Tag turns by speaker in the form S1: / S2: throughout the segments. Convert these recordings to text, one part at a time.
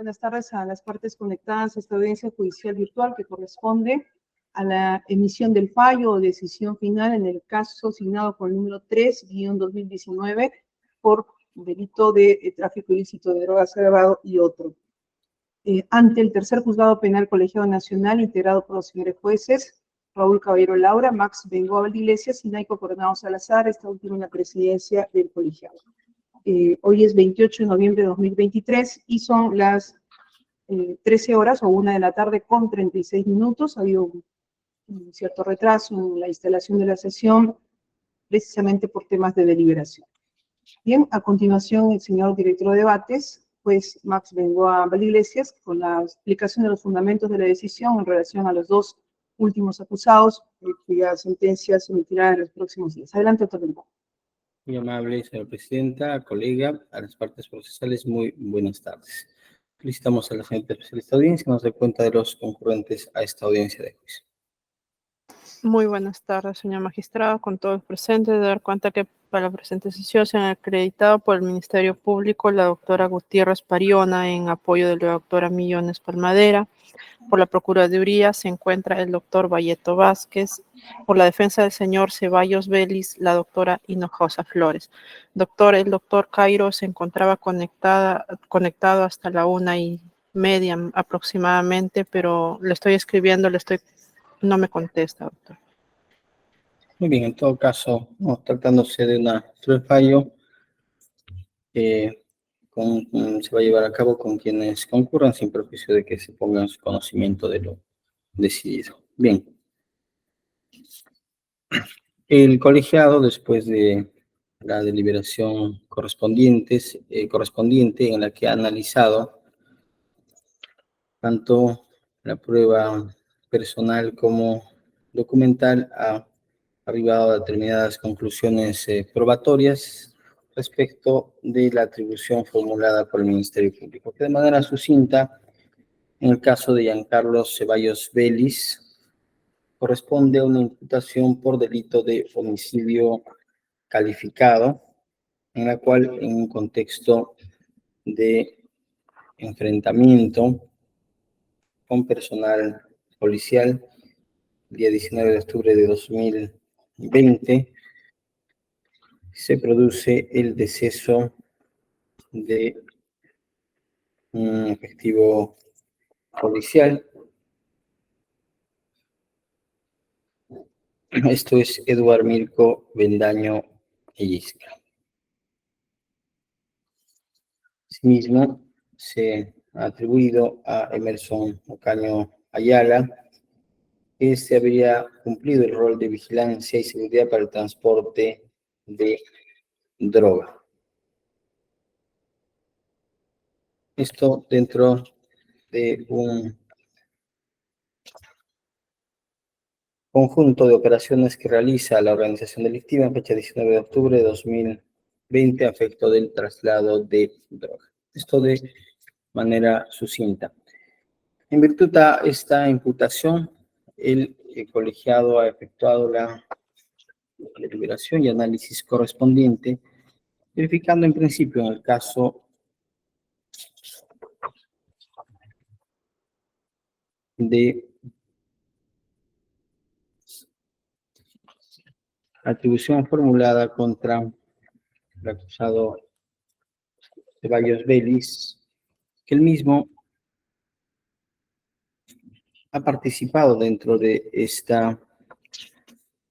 S1: Buenas tardes a las partes conectadas a esta audiencia judicial virtual que corresponde a la emisión del fallo o decisión final en el caso asignado con el número 3-2019 por delito de tráfico ilícito de drogas agravado y otro. Ante el tercer juzgado penal colegiado nacional integrado por los señores jueces Raúl Caballero Laura, Max Bengoa Valdilesias y Naico Coronado Salazar, esta última en la presidencia del colegiado. Hoy es 28 de noviembre de 2023 y son las 13 horas o 1 de la tarde con 36 minutos. Ha habido un cierto retraso en la instalación de la sesión, precisamente por temas de deliberación. Bien, a continuación el señor director de debates, pues Max Bengoa Valdilesias, con la explicación de los fundamentos de la decisión en relación a los dos últimos acusados, cuya sentencia se emitirá en los próximos días. Adelante, doctor Bengoa.
S2: Muy amable, señora presidenta, colega, a las partes procesales, muy buenas tardes. Felicitamos a la gente especialista de audiencia, nos dé cuenta de los concurrentes a esta audiencia de juicio.
S3: Muy buenas tardes, señor magistrado, con todos los presentes, de dar cuenta que para la presente sesión se han acreditado por el Ministerio Público la doctora Gutiérrez Pariona en apoyo de la doctora Millones Palmadera. Por la Procuraduría se encuentra el doctor Valleto Vázquez. Por la defensa del señor Ceballos Vélez, la doctora Hinojosa Flores. El doctor Cairo se encontraba conectado hasta la 1:30 aproximadamente, pero le estoy escribiendo, no me contesta, doctor.
S2: Muy bien, en todo caso, tratándose de un fallo, se va a llevar a cabo con quienes concurran sin perjuicio de que se pongan en su conocimiento de lo decidido. Bien. El colegiado, después de la deliberación correspondiente en la que ha analizado tanto la prueba personal como documental, ha arribado a determinadas conclusiones probatorias respecto de la atribución formulada por el Ministerio Público, que de manera sucinta, en el caso de Giancarlo Ceballos Vélez, corresponde a una imputación por delito de homicidio calificado, en la cual, en un contexto de enfrentamiento con personal policial, el día 19 de octubre de 2020, se produce el deceso de un efectivo policial. Esto es Eduardo Mirko Bendaño Illisca. Asimismo, se ha atribuido a Emerson Ocaño Ayala que se habría cumplido el rol de vigilancia y seguridad para el transporte de droga. Esto dentro de un conjunto de operaciones que realiza la organización delictiva en fecha 19 de octubre de 2020 a efecto del traslado de droga. Esto de manera sucinta. En virtud de esta imputación, el colegiado ha efectuado la deliberación y análisis correspondiente, verificando en principio en el caso de atribución formulada contra el acusado Ceballos Vélez, que el mismo ha participado dentro de esta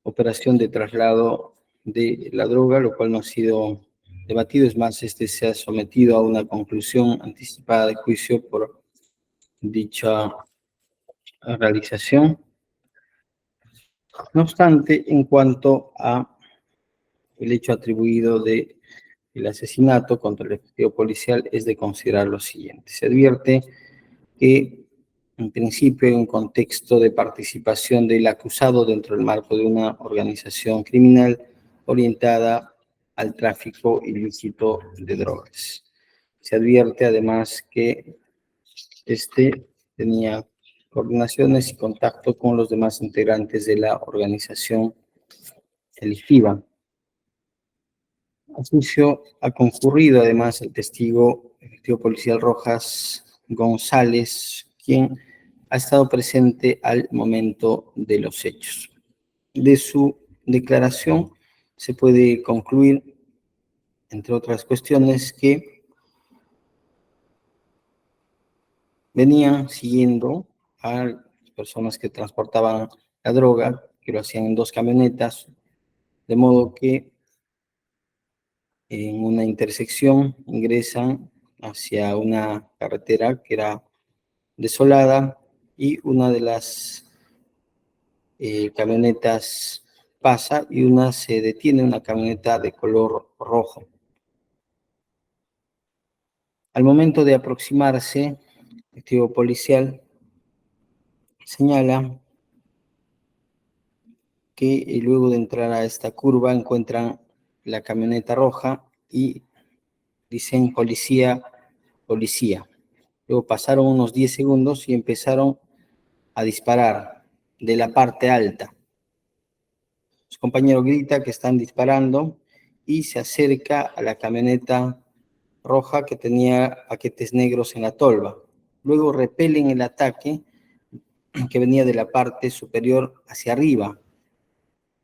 S2: operación de traslado de la droga, lo cual no ha sido debatido. Es más, este se ha sometido a una conclusión anticipada de juicio por dicha realización. No obstante, en cuanto a el hecho atribuido de el asesinato contra el efectivo policial, es de considerar lo siguiente. Se advierte que, en principio, en un contexto de participación del acusado dentro del marco de una organización criminal orientada al tráfico ilícito de drogas. Se advierte, además, que este tenía coordinaciones y contacto con los demás integrantes de la organización delictiva. A juicio ha concurrido además el testigo efectivo policial Rojas González, quien ha estado presente al momento de los hechos. De su declaración se puede concluir, entre otras cuestiones, que venían siguiendo a las personas que transportaban la droga, que lo hacían en 2 camionetas, de modo que en una intersección ingresan hacia una carretera que era desolada y una de las camionetas pasa y una se detiene, una camioneta de color rojo. Al momento de aproximarse, el testigo policial señala que luego de entrar a esta curva encuentran la camioneta roja y dicen policía, policía. Luego pasaron unos 10 segundos y empezaron a disparar de la parte alta. Su compañero grita que están disparando y se acerca a la camioneta roja que tenía paquetes negros en la tolva. Luego repelen el ataque que venía de la parte superior hacia arriba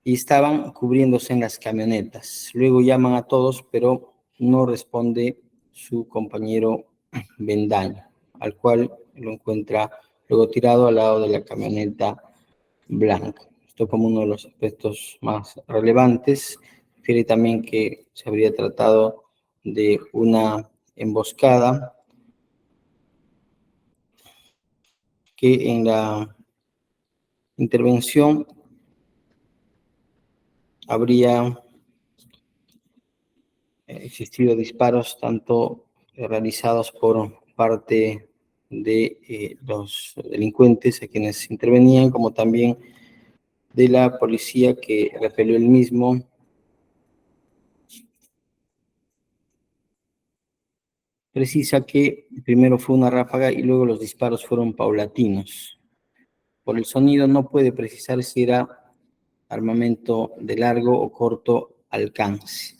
S2: y estaban cubriéndose en las camionetas. Luego llaman a todos, pero no responde su compañero Bendaño, al cual lo encuentra luego tirado al lado de la camioneta blanca. Esto como uno de los aspectos más relevantes. Refiere también que se habría tratado de una emboscada que en la intervención habría existido disparos tanto realizados por parte de los delincuentes a quienes intervenían, como también de la policía que repelió el mismo. Precisa que primero fue una ráfaga y luego los disparos fueron paulatinos. Por el sonido no puede precisar si era armamento de largo o corto alcance.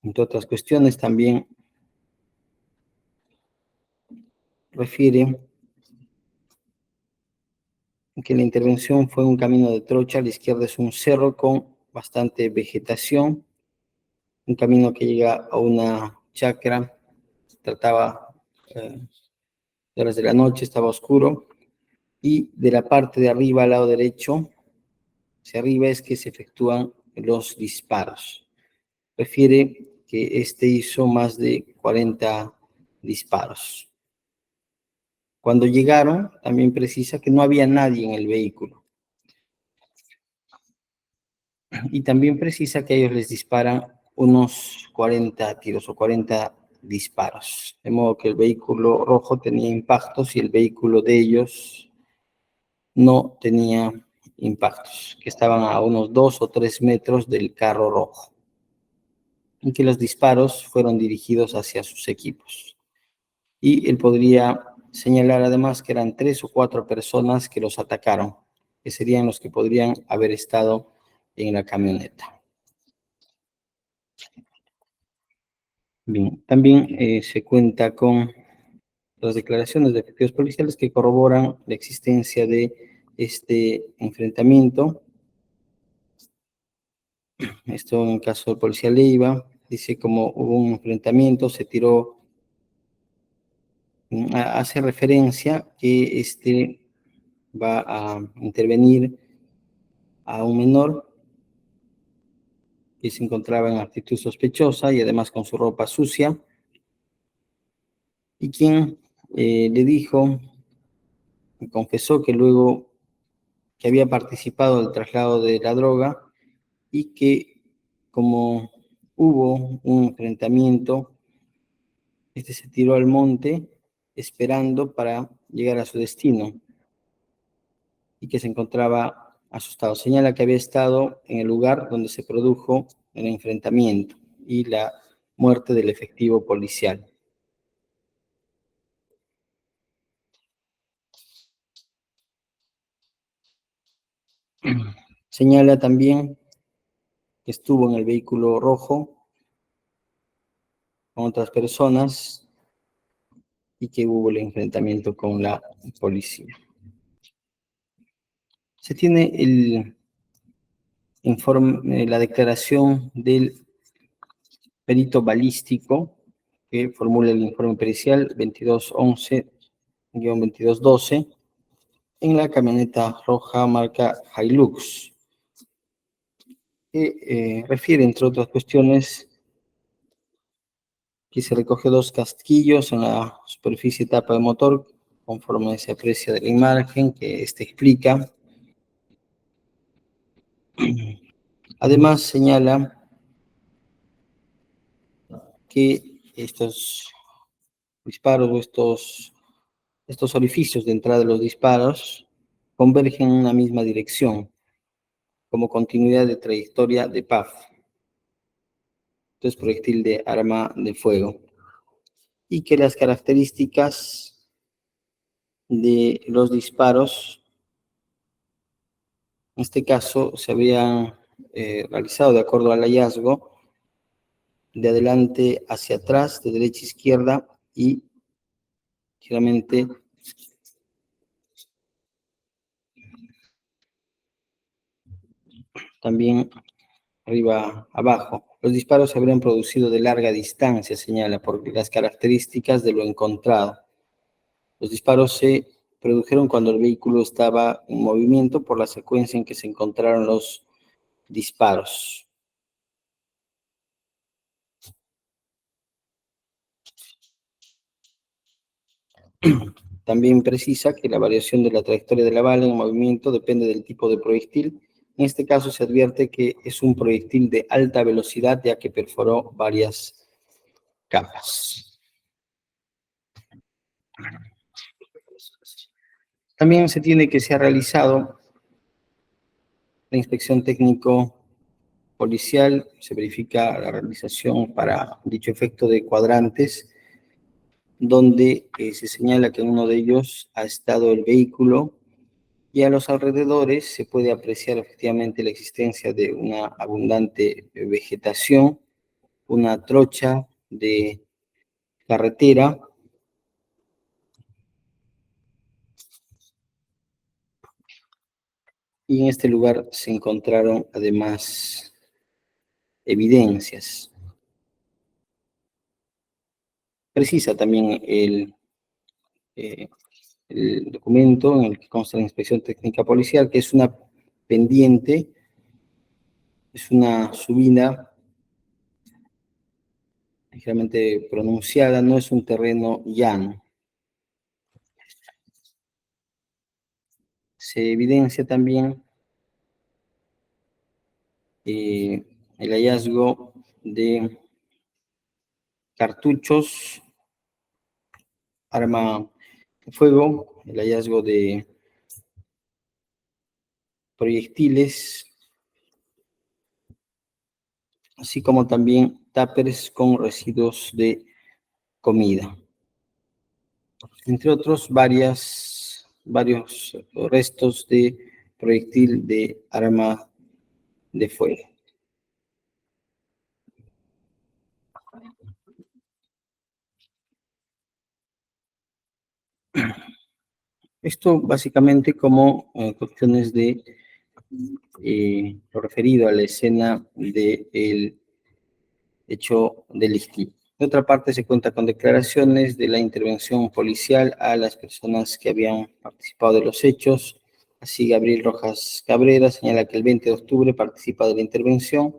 S2: Entre otras cuestiones, también refiere que la intervención fue un camino de trocha, a la izquierda es un cerro con bastante vegetación, un camino que llega a una chacra, se trataba de horas de la noche, estaba oscuro, y de la parte de arriba al lado derecho, hacia arriba es que se efectúan los disparos. Refiere que este hizo más de 40 disparos. Cuando llegaron, también precisa que no había nadie en el vehículo. Y también precisa que ellos les disparan unos 40 tiros o 40 disparos. De modo que el vehículo rojo tenía impactos y el vehículo de ellos no tenía impactos, que estaban a unos 2 o 3 metros del carro rojo. Y que los disparos fueron dirigidos hacia sus equipos. Y él podría señalar además que eran 3 o 4 personas que los atacaron, que serían los que podrían haber estado en la camioneta. Bien, también se cuenta con las declaraciones de efectivos policiales que corroboran la existencia de este enfrentamiento. Esto en el caso del policía Leiva, dice como hubo un enfrentamiento, se tiró, hace referencia que este va a intervenir a un menor que se encontraba en actitud sospechosa y además con su ropa sucia, y quien le dijo, confesó que luego que había participado del traslado de la droga y que como hubo un enfrentamiento, este se tiró al monte esperando para llegar a su destino y que se encontraba asustado. Señala que había estado en el lugar donde se produjo el enfrentamiento y la muerte del efectivo policial. Señala también que estuvo en el vehículo rojo con otras personas y que hubo el enfrentamiento con la policía. Se tiene el informe, la declaración del perito balístico que formula el informe pericial 2211-2212 en la camioneta roja marca Hilux, que refiere, entre otras cuestiones, que se recoge 2 casquillos en la superficie tapa del motor, conforme se aprecia de la imagen que explica. Además, señala que estos disparos o estos orificios de entrada de los disparos convergen en una misma dirección, como continuidad de trayectoria de PAF. Entonces, proyectil de arma de fuego. Y que las características de los disparos, en este caso, se habían realizado de acuerdo al hallazgo, de adelante hacia atrás, de derecha a izquierda y ligeramente también arriba abajo. Los disparos se habrían producido de larga distancia, señala, por las características de lo encontrado. Los disparos se produjeron cuando el vehículo estaba en movimiento por la secuencia en que se encontraron los disparos. También precisa que la variación de la trayectoria de la bala en movimiento depende del tipo de proyectil. En este caso se advierte que es un proyectil de alta velocidad, ya que perforó varias capas. También se tiene que se ha realizado la inspección técnico policial, se verifica la realización para dicho efecto de cuadrantes, donde se señala que en uno de ellos ha estado el vehículo y a los alrededores se puede apreciar efectivamente la existencia de una abundante vegetación, una trocha de carretera y en este lugar se encontraron además evidencias. Precisa también el documento en el que consta la inspección técnica policial, que es una pendiente, es una subida ligeramente pronunciada, no es un terreno llano. Se evidencia también el hallazgo de cartuchos, arma de fuego, el hallazgo de proyectiles, así como también tuppers con residuos de comida. Entre otros, varios restos de proyectil de arma de fuego. Esto básicamente como cuestiones de lo referido a la escena del hecho delictivo. De otra parte, se cuenta con declaraciones de la intervención policial a las personas que habían participado de los hechos. Así, Gabriel Rojas Cabrera señala que el 20 de octubre participa de la intervención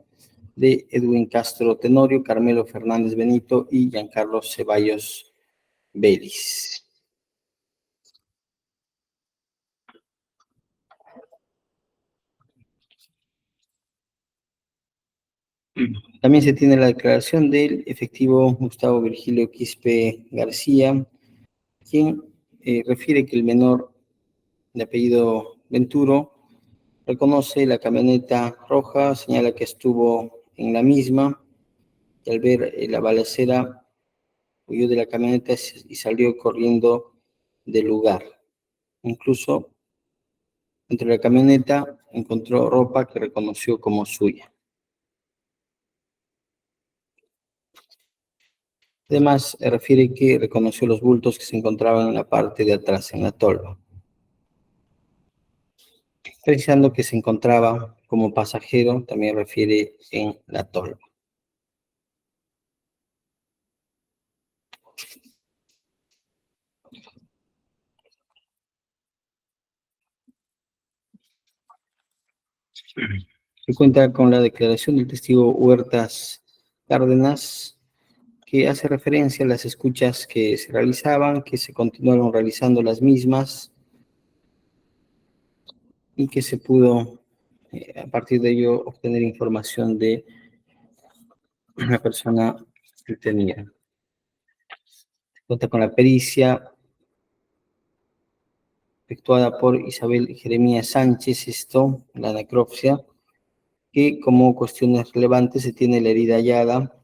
S2: de Edwin Castro Tenorio, Carmelo Fernández Benito y Giancarlo Ceballos Vélez. También se tiene la declaración del efectivo Gustavo Virgilio Quispe García, quien refiere que el menor de apellido Venturo reconoce la camioneta roja, señala que estuvo en la misma y al ver la balacera huyó de la camioneta y salió corriendo del lugar. Incluso dentro de la camioneta encontró ropa que reconoció como suya. Además, refiere que reconoció los bultos que se encontraban en la parte de atrás, en la tolva, precisando que se encontraba como pasajero, también refiere en la tolva. Se cuenta con la declaración del testigo Huertas Cárdenas, que hace referencia a las escuchas que se realizaban, que se continuaron realizando las mismas y que se pudo, a partir de ello, obtener información de la persona que tenía. Se cuenta con la pericia efectuada por Isabel Jeremías Sánchez, la necropsia, que como cuestiones relevantes se tiene la herida hallada,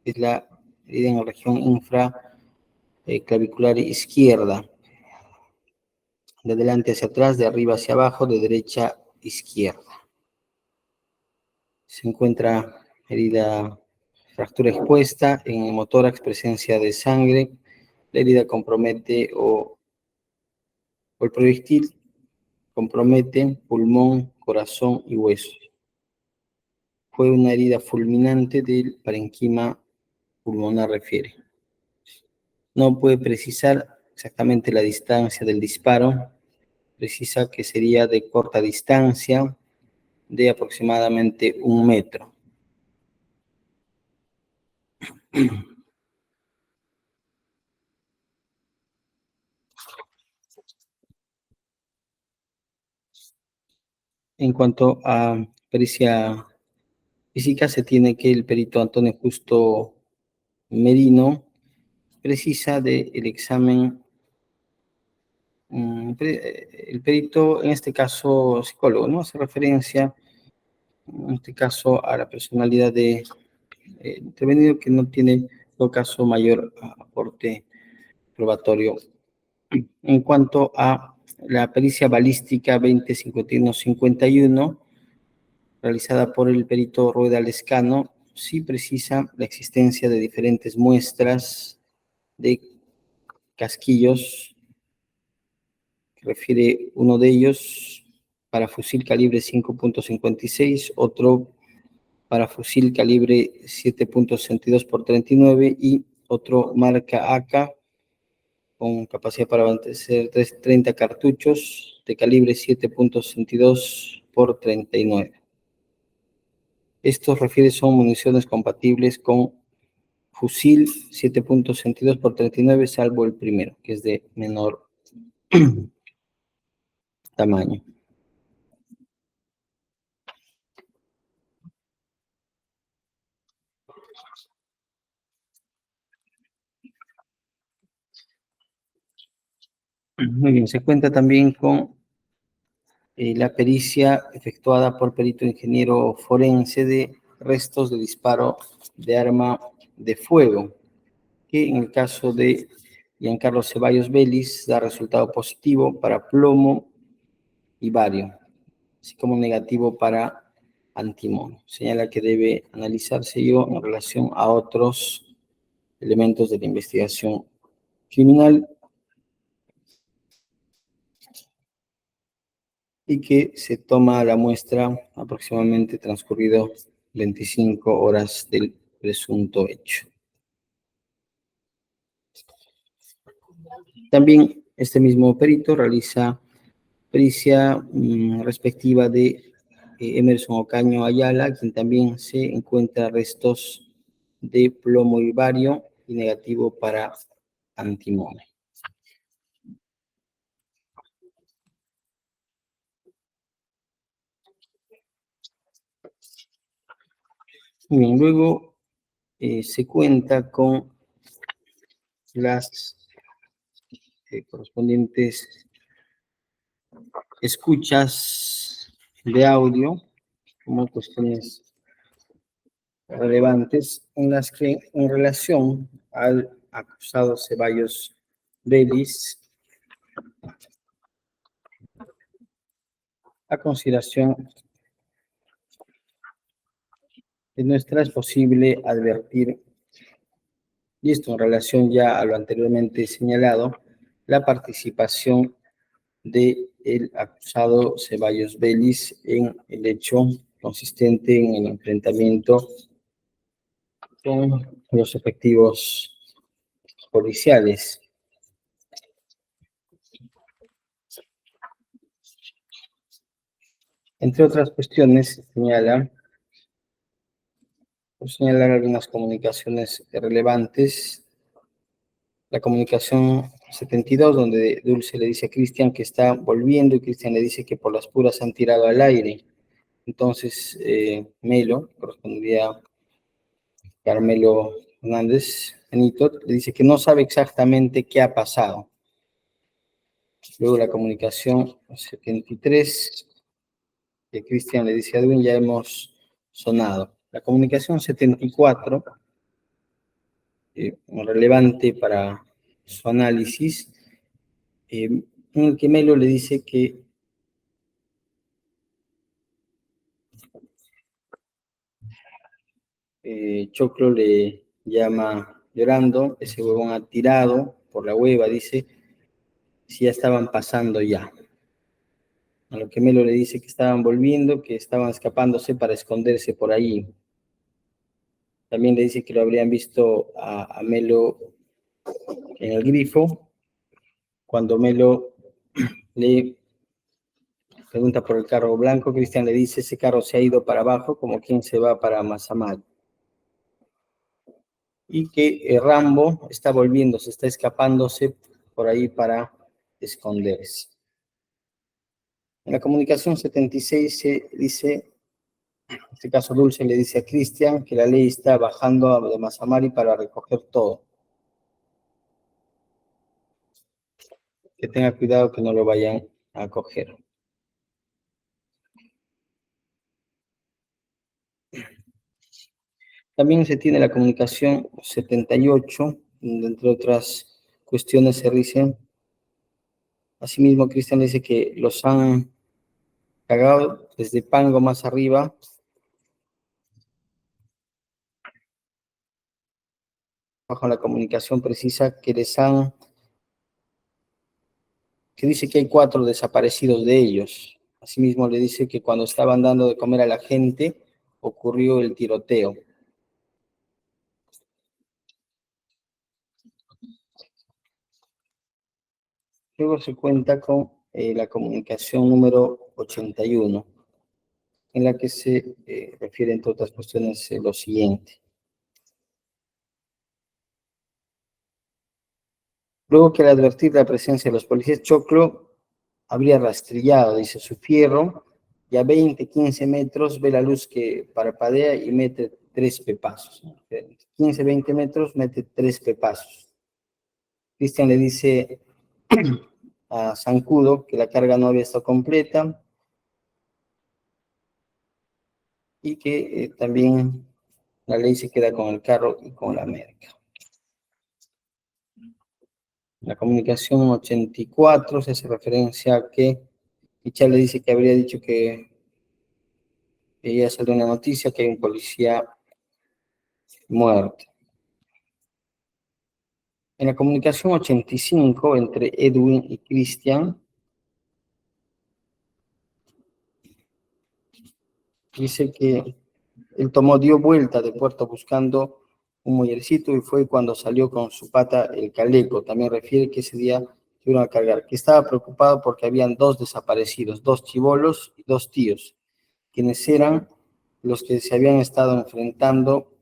S2: es la herida en la región infraclavicular izquierda, de adelante hacia atrás, de arriba hacia abajo, de derecha a izquierda. Se encuentra herida, fractura expuesta en el motórax, presencia de sangre. La herida compromete o el proyectil compromete pulmón, corazón y huesos. Fue una herida fulminante del parenquima pulmonar, refiere. No puede precisar exactamente la distancia del disparo, precisa que sería de corta distancia, de aproximadamente 1 metro. En cuanto a pericia física, se tiene que el perito Antonio Justo Merino precisa del examen, el perito, en este caso psicólogo, ¿no? Hace referencia, en este caso, a la personalidad de intervenido, que no tiene, en todo caso, mayor aporte probatorio. En cuanto a la pericia balística 2051-51, realizada por el perito Rueda Lescano, sí precisa la existencia de diferentes muestras de casquillos, que refiere uno de ellos para fusil calibre 5.56, otro para fusil calibre 7.62 por 39 y otro marca AK con capacidad para abastecer 30 cartuchos de calibre 7.62 por 39. Estos refieres son municiones compatibles con fusil 7.62 por 39, salvo el primero, que es de menor tamaño. Muy bien, se cuenta también con la pericia efectuada por perito ingeniero forense de restos de disparo de arma de fuego, que en el caso de Giancarlo Ceballos Vélez da resultado positivo para plomo y bario, así como negativo para antimonio. Señala que debe analizarse ello en relación a otros elementos de la investigación criminal y que se toma la muestra aproximadamente transcurrido 25 horas del presunto hecho. También este mismo perito realiza pericia respectiva de Emerson Ocaño Ayala, quien también se encuentra restos de plomo y bario y negativo para antimonio. Bien, luego se cuenta con las correspondientes escuchas de audio como cuestiones relevantes en las que, en relación al acusado Ceballos Vélez, a consideración de nuestra, es posible advertir Y esto en relación ya a lo anteriormente señalado, la participación del acusado Ceballos Vélez en el hecho consistente en el enfrentamiento con los efectivos policiales. Entre otras cuestiones, señalar algunas comunicaciones relevantes. La comunicación 72, donde Dulce le dice a Cristian que está volviendo y Cristian le dice que por las puras han tirado al aire. Entonces, Melo, correspondería Carmelo Hernández, Benito, le dice que no sabe exactamente qué ha pasado. Luego la comunicación 73, que Cristian le dice a Edwin, ya hemos sonado. La comunicación 74, relevante para su análisis, en el que Melo le dice que Choclo le llama llorando, ese huevón ha tirado por la hueva, dice, si ya estaban pasando ya. A lo que Melo le dice que estaban volviendo, que estaban escapándose para esconderse por ahí. También le dice que lo habrían visto a Melo en el grifo. Cuando Melo le pregunta por el carro blanco, Cristian le dice, ese carro se ha ido para abajo, como quien se va para Mazamal. Y que Rambo está volviendo, se está escapándose por ahí para esconderse. En la comunicación 76 se dice, en este caso Dulce le dice a Cristian que la ley está bajando de Mazamari para recoger todo. Que tenga cuidado que no lo vayan a coger. También se tiene la comunicación 78, donde entre otras cuestiones se dice, asimismo Cristian dice que los han cagado desde Pango más arriba, bajo la comunicación precisa que que dice que hay 4 desaparecidos de ellos. Asimismo le dice que cuando estaban dando de comer a la gente ocurrió el tiroteo. Luego se cuenta con la comunicación número 81, en la que se refiere, entre otras cuestiones, lo siguiente. Luego que al advertir la presencia de los policías, Choclo habría rastrillado, dice, su fierro, y a 20, 15 metros ve la luz que parpadea y mete 3 pepazos. 15, 20 metros, mete 3 pepazos. Cristian le dice a Zancudo que la carga no había estado completa y que también la ley se queda con el carro y con la merca. La comunicación 84 se hace referencia a que Michal le dice que habría dicho que ella salió una noticia que hay un policía muerto. En la comunicación 85 entre Edwin y Cristian, dice que él dio vuelta de puerto buscando un muellercito y fue cuando salió con su pata el caleco. También refiere que ese día tuvieron a cargar, que estaba preocupado porque habían 2 desaparecidos, 2 chibolos y 2 tíos, quienes eran los que se habían estado enfrentando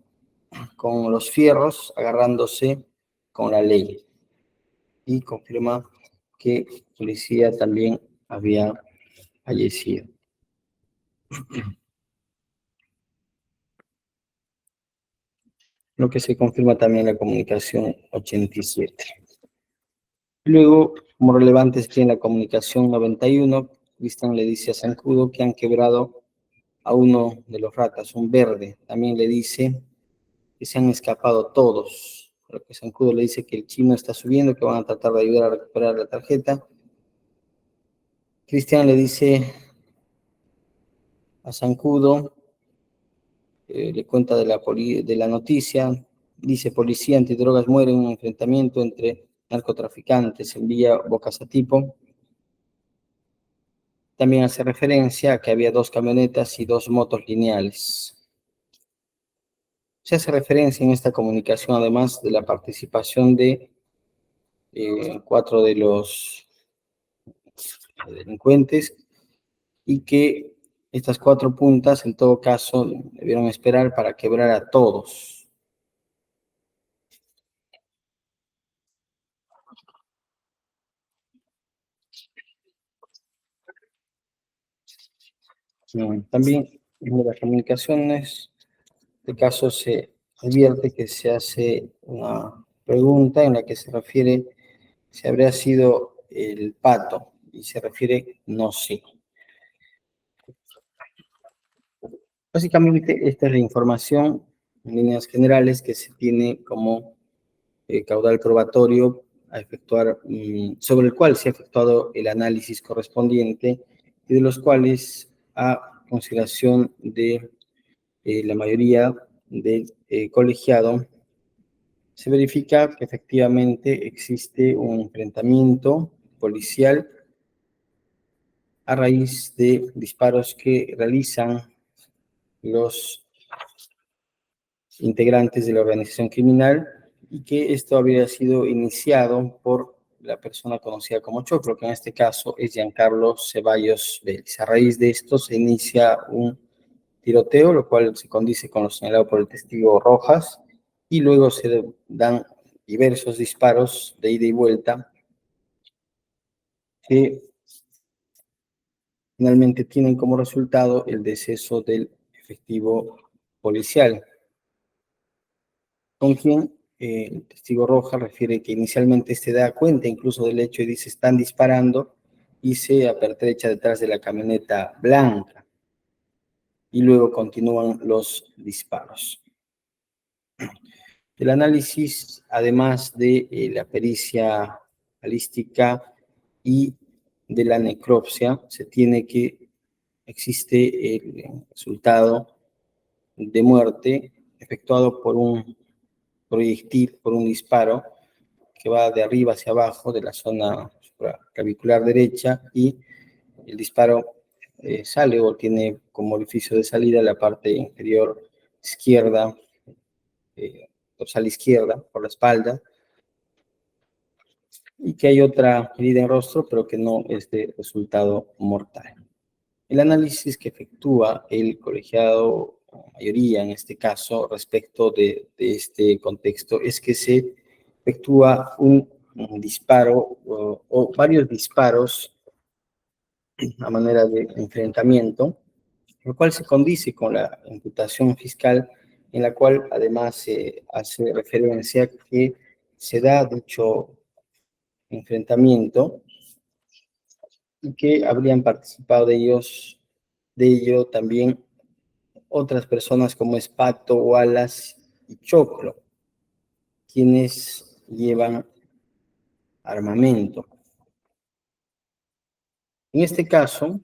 S2: con los fierros, agarrándose con la ley. Y confirma que el policía también había fallecido. Lo que se confirma también en la comunicación 87. Luego, como relevantes que en la comunicación 91, Cristian le dice a Zancudo que han quebrado a uno de los ratas, un verde. También le dice que se han escapado todos. Lo que Zancudo le dice que el chino está subiendo, que van a tratar de ayudar a recuperar la tarjeta. Cristian le dice a Zancudo, le cuenta de la noticia, dice, policía antidrogas muere en un enfrentamiento entre narcotraficantes en Villa Bocasatipo. También hace referencia a que había 2 camionetas y 2 motos lineales. Se hace referencia en esta comunicación, además, de la participación de 4 de los delincuentes, y que estas 4 puntas, en todo caso, debieron esperar para quebrar a todos. También en las comunicaciones, de caso se advierte que se hace una pregunta en la que se refiere si habría sido el pato, y se refiere no sí. Básicamente, esta es la información en líneas generales que se tiene como caudal probatorio a efectuar, sobre el cual se ha efectuado el análisis correspondiente, y de los cuales, a consideración de la mayoría del colegiado, se verifica que efectivamente existe un enfrentamiento policial a raíz de disparos que realizan los integrantes de la organización criminal, y que esto habría sido iniciado por la persona conocida como Choclo, que en este caso es Giancarlo Ceballos Vélez. A raíz de esto se inicia un tiroteo, lo cual se condice con lo señalado por el testigo Rojas, y luego se dan diversos disparos de ida y vuelta que finalmente tienen como resultado el deceso del efectivo policial, con quien el testigo Rojas refiere que inicialmente se da cuenta incluso del hecho y dice: están disparando, y se apertrecha detrás de la camioneta blanca, y luego continúan los disparos. El análisis, además de la pericia balística y de la necropsia, se tiene que existe el resultado de muerte efectuado por un proyectil, por un disparo que va de arriba hacia abajo de la zona clavicular derecha, y el disparo sale o tiene como orificio de salida la parte inferior izquierda, dorsal izquierda, por la espalda, y que hay otra herida en rostro, pero que no es de resultado mortal. El análisis que efectúa el colegiado, mayoría en este caso, respecto de este contexto, es que se efectúa un disparo o varios disparos a manera de enfrentamiento, lo cual se condice con la imputación fiscal, en la cual además se hace referencia que se da dicho enfrentamiento y que habrían participado de ello también otras personas como Espato, Wallace y Choclo, quienes llevan armamento. En este caso,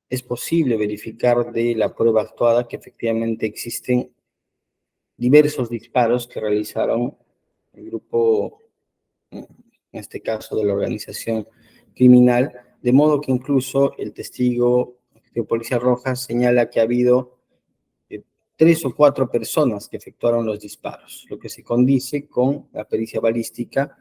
S2: es posible verificar de la prueba actuada que efectivamente existen diversos disparos que realizaron el grupo, en este caso de la organización criminal, de modo que incluso el testigo de Policía Roja señala que ha habido 3 o 4 personas que efectuaron los disparos, lo que se condice con la pericia balística,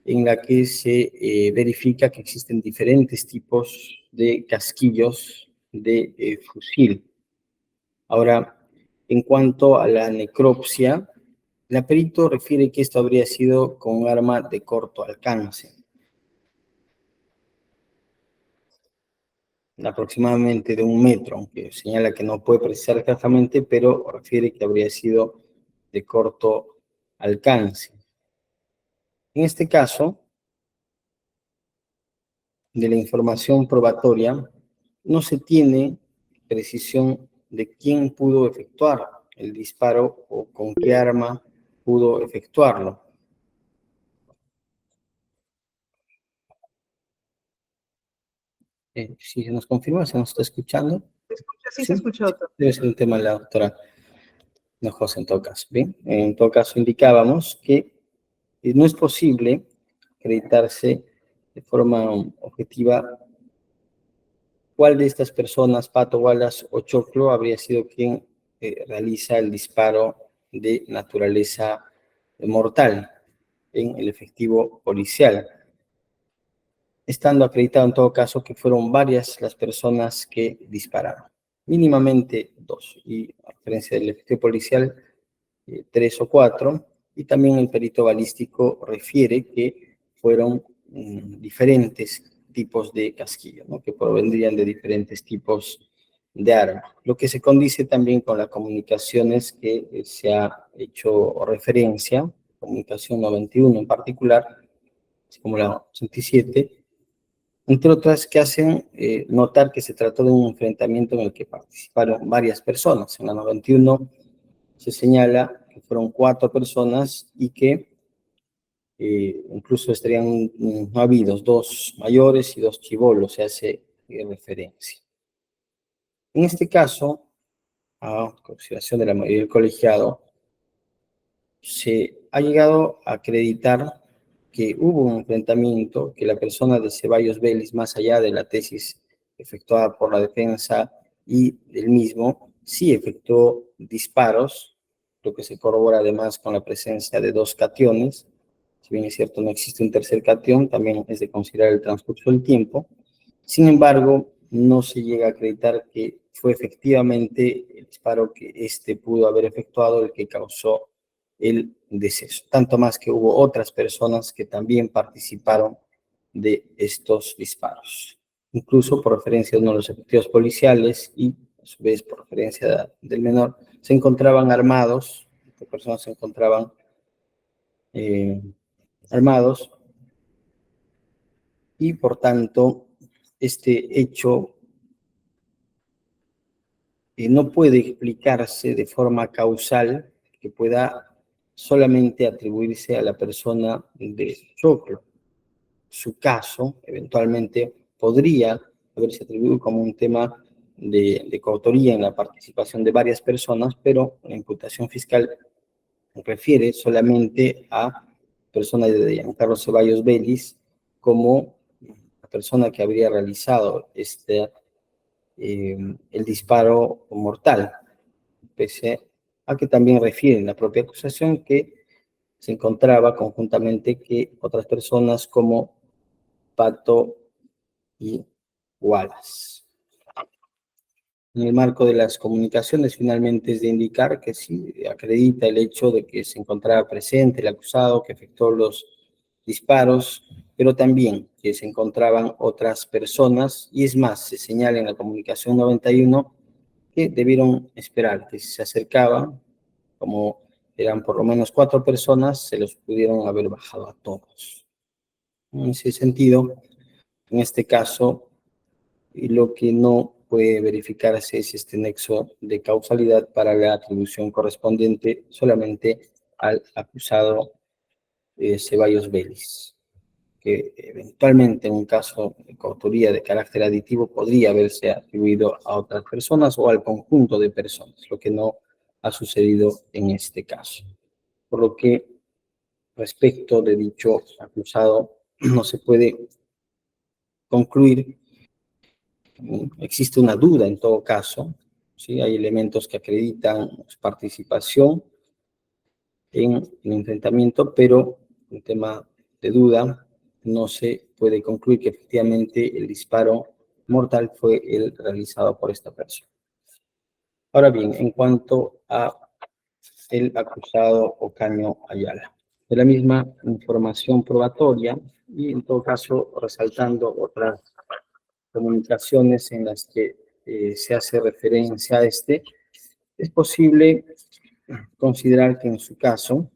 S2: en la que se verifica que existen diferentes tipos de casquillos de fusil. Ahora, en cuanto a la necropsia, la perito refiere que esto habría sido con un arma de corto alcance, aproximadamente de 1 metro, aunque señala que no puede precisar exactamente, pero refiere que habría sido de corto alcance. En este caso, de la información probatoria, no se tiene precisión de quién pudo efectuar el disparo o con qué arma pudo efectuarlo. Si se nos confirma, se nos está escuchando.
S1: Sí, se escucha, doctor.
S2: Debe ser un tema de la doctora. enojosa en todo caso. Bien, en todo caso indicábamos que no es posible acreditarse de forma objetiva cuál de estas personas, Pato, Wallace o Choclo, habría sido quien realiza el disparo de naturaleza mortal en el efectivo policial, estando acreditado en todo caso que fueron varias las personas que dispararon, mínimamente 2, y a diferencia del efectivo policial, 3 o 4, y también el perito balístico refiere que fueron diferentes tipos de casquillo, ¿no? Que provendrían de diferentes tipos de arma, lo que se condice también con las comunicaciones que se ha hecho referencia, comunicación 91 en particular, así como la 87, entre otras que hacen notar que se trató de un enfrentamiento en el que participaron varias personas. En la 91 se señala que fueron 4 personas y que incluso estarían no habidos 2 mayores y 2 chibolos, se hace referencia. En este caso, a consideración de la mayoría del colegiado, se ha llegado a acreditar que hubo un enfrentamiento, que la persona de Ceballos Vélez, más allá de la tesis efectuada por la defensa y del mismo, sí efectuó disparos, lo que se corrobora además con la presencia de 2 cationes. Si bien es cierto, no existe un tercer catión, también es de considerar el transcurso del tiempo. Sin embargo, no se llega a acreditar que fue efectivamente el disparo que éste pudo haber efectuado el que causó el deceso. Tanto más que hubo otras personas que también participaron de estos disparos. Incluso por referencia de uno de los efectivos policiales y a su vez por referencia del menor, se encontraban armados, estas personas se encontraban armados y por tanto este hecho no puede explicarse de forma causal que pueda solamente atribuirse a la persona de Choclo. Su caso, eventualmente, podría haberse atribuido como un tema de coautoría en la participación de varias personas, pero la imputación fiscal refiere solamente a persona de Giancarlo Ceballos Vélez como la persona que habría realizado el disparo mortal, pese a que también refiere en la propia acusación que se encontraba conjuntamente que otras personas como Pato y Wallace. En el marco de las comunicaciones, finalmente es de indicar que sí acredita el hecho de que se encontraba presente el acusado que efectuó los disparos, pero también que se encontraban otras personas, y es más, se señala en la comunicación 91 que debieron esperar, que si se acercaban, como eran por lo menos 4 personas, se los pudieron haber bajado a todos. En ese sentido, en este caso, lo que no puede verificarse es este nexo de causalidad para la atribución correspondiente solamente al acusado Ceballos Vélez, que eventualmente en un caso de coautoría de carácter aditivo podría haberse atribuido a otras personas o al conjunto de personas, lo que no ha sucedido en este caso. Por lo que respecto de dicho acusado no se puede concluir, existe una duda en todo caso, ¿sí? Hay elementos que acreditan su participación en el enfrentamiento, pero un tema de duda, no se puede concluir que efectivamente el disparo mortal fue el realizado por esta persona. Ahora bien, en cuanto a el acusado Ocaño Ayala, de la misma información probatoria y en todo caso resaltando otras comunicaciones en las que se hace referencia a este, es posible considerar que en su caso,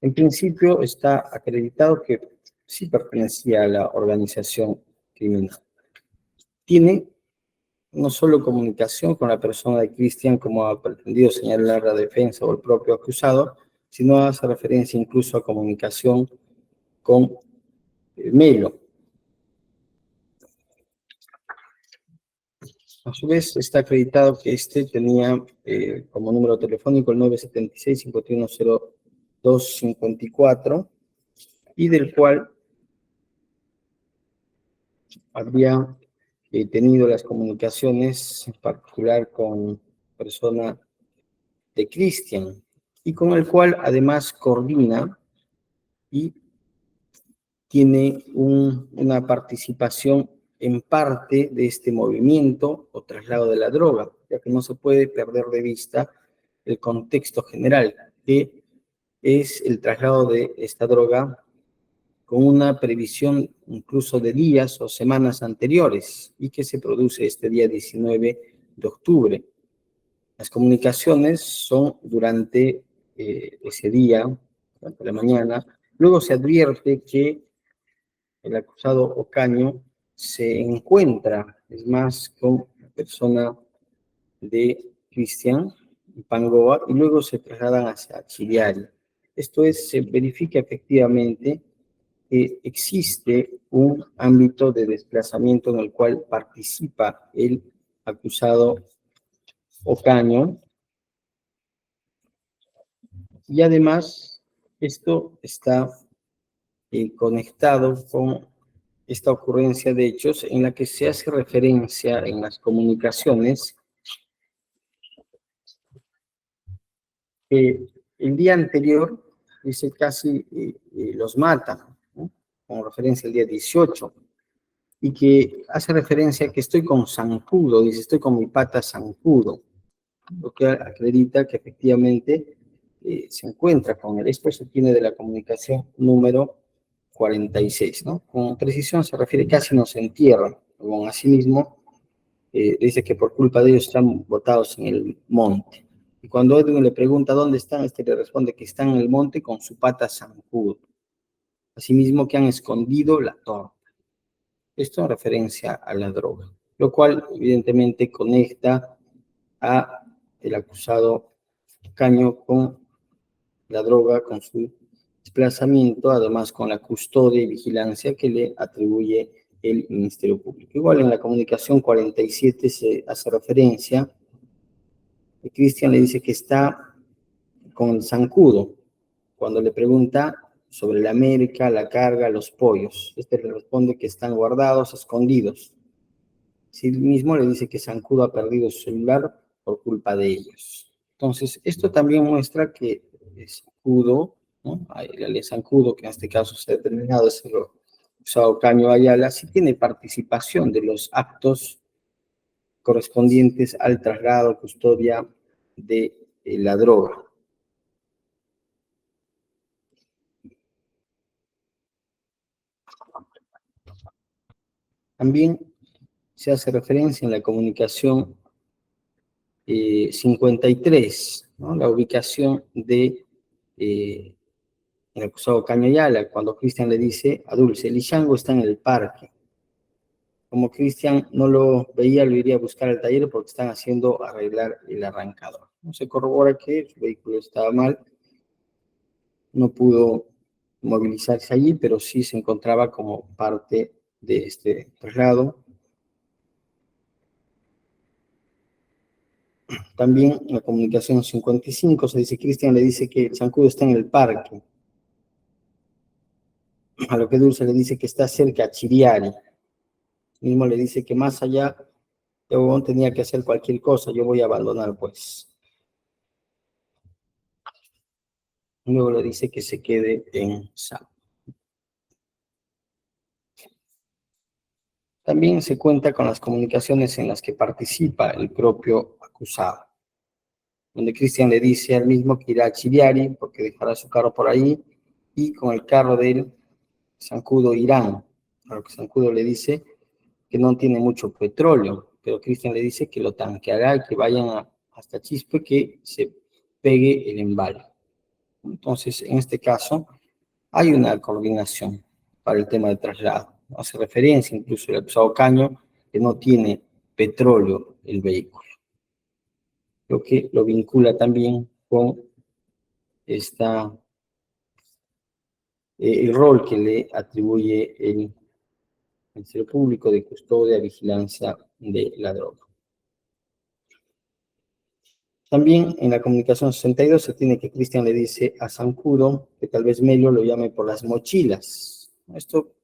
S2: en principio está acreditado que sí pertenecía a la organización criminal. Tiene no solo comunicación con la persona de Cristian, como ha pretendido señalar la defensa o el propio acusado, sino hace referencia incluso a comunicación con Melo. A su vez, está acreditado que este tenía como número telefónico el 976-5102-54 y del cual había tenido las comunicaciones, en particular con persona de Cristian, y con el cual además coordina y tiene una participación en parte de este movimiento o traslado de la droga, ya que no se puede perder de vista el contexto general, que es el traslado de esta droga con una previsión incluso de días o semanas anteriores y que se produce este día 19 de octubre. Las comunicaciones son durante ese día, durante la mañana. Luego se advierte que el acusado Ocaño se encuentra, es más, con la persona de Cristian Pangoa y luego se trasladan hacia Chiriari. Esto es, se verifica efectivamente que existe un ámbito de desplazamiento en el cual participa el acusado Ocaño y además esto está conectado con esta ocurrencia de hechos en la que se hace referencia en las comunicaciones que el día anterior dice casi los mata, ¿no? Con referencia al día 18, y que hace referencia a que estoy con zancudo, dice estoy con mi pata zancudo, lo que acredita que efectivamente se encuentra con él. Esto se tiene de la comunicación número 46, ¿no? Con precisión se refiere casi nos entierran, con asimismo dice que por culpa de ellos están botados en el monte. Y cuando Edwin le pregunta dónde están, este le responde que están en el monte con su pata zancudo. Asimismo que han escondido la torta. Esto en referencia a la droga, lo cual evidentemente conecta a el acusado Caño con la droga, con su desplazamiento, además con la custodia y vigilancia que le atribuye el Ministerio Público. Igual en la comunicación 47 se hace referencia, y Cristian le dice que está con el zancudo, cuando le pregunta sobre la América, la carga, los pollos. Este le responde que están guardados, escondidos. Sí mismo le dice que zancudo ha perdido su celular por culpa de ellos. Entonces, esto también muestra que Zancudo, ¿no? El alias Zancudo, que en este caso se ha determinado es el usado Caño Ayala, sí tiene participación de los actos correspondientes al traslado, custodia de la droga. También se hace referencia en la comunicación 53, ¿no? La ubicación de el acusado Caño Ayala, cuando Cristian le dice a Dulce, el Ichango está en el parque. Como Cristian no lo veía, lo iría a buscar al taller porque están haciendo arreglar el arrancador. No se corrobora que su vehículo estaba mal, no pudo movilizarse allí, pero sí se encontraba como parte de este traslado. También en la comunicación 55 se dice, Cristian le dice que el zancudo está en el parque, a lo que Dulce le dice que está cerca a Chiriari. Mismo le dice que más allá, yo tenía que hacer cualquier cosa, yo voy a abandonar, pues. Luego le dice que se quede en Sao. También se cuenta con las comunicaciones en las que participa el propio acusado, donde Cristian le dice al mismo que irá a Chiriari porque dejará su carro por ahí y con el carro del zancudo irán. A lo que Zancudo le dice que no tiene mucho petróleo, pero Cristian le dice que lo tanqueará y que vayan hasta Chispe, que se pegue el embalo. Entonces, en este caso, hay una coordinación para el tema de traslado. Hace referencia incluso el acusado Caño que no tiene petróleo el vehículo, lo que lo vincula también con el rol que le atribuye el Ministerio Público de custodia, vigilancia de la droga. También en la comunicación 62 se tiene que Cristian le dice a Zancudo que tal vez Melo lo llame por las mochilas. Esto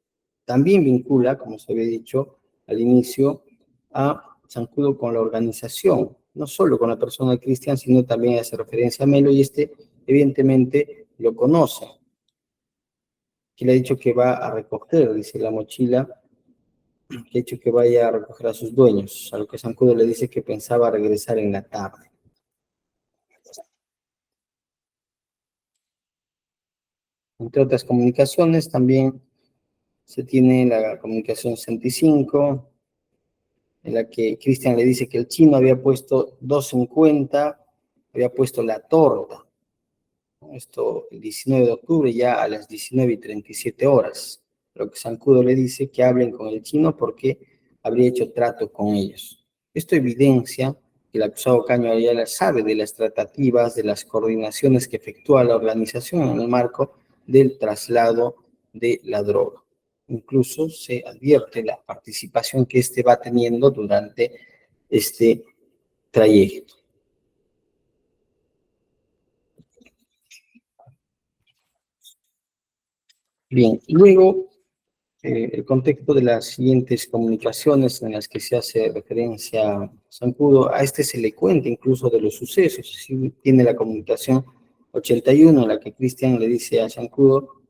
S2: también vincula, como se había dicho al inicio, a Zancudo con la organización, no solo con la persona de Cristian, sino también hace referencia a Melo, y evidentemente lo conoce. Que le ha dicho que va a recoger, dice la mochila, que ha dicho que vaya a recoger a sus dueños, a lo que Zancudo le dice que pensaba regresar en la tarde. Entre otras comunicaciones, también se tiene la comunicación 65, en la que Cristian le dice que el chino había puesto 2.50, había puesto la torta. Esto el 19 de octubre, ya a las 19:37 horas. Lo que Zancudo le dice que hablen con el chino porque habría hecho trato con ellos. Esto evidencia que el acusado Caño Ayala sabe de las tratativas, de las coordinaciones que efectúa la organización en el marco del traslado de la droga. Incluso se advierte la participación que éste va teniendo durante este trayecto. Bien, luego el contexto de las siguientes comunicaciones en las que se hace referencia a Zancudo, a este se le cuenta incluso de los sucesos. Si tiene la comunicación 81 en la que Cristian le dice a Zancudo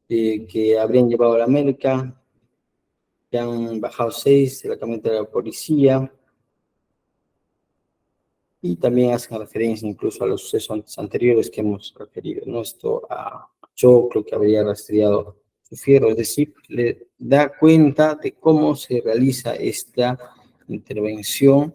S2: que habrían llevado a la América, que han bajado 6 de la camioneta de la policía, y también hacen referencia incluso a los sucesos anteriores que hemos referido, ¿no? Esto a Choclo, que habría rastreado su fierro, es decir, le da cuenta de cómo se realiza esta intervención,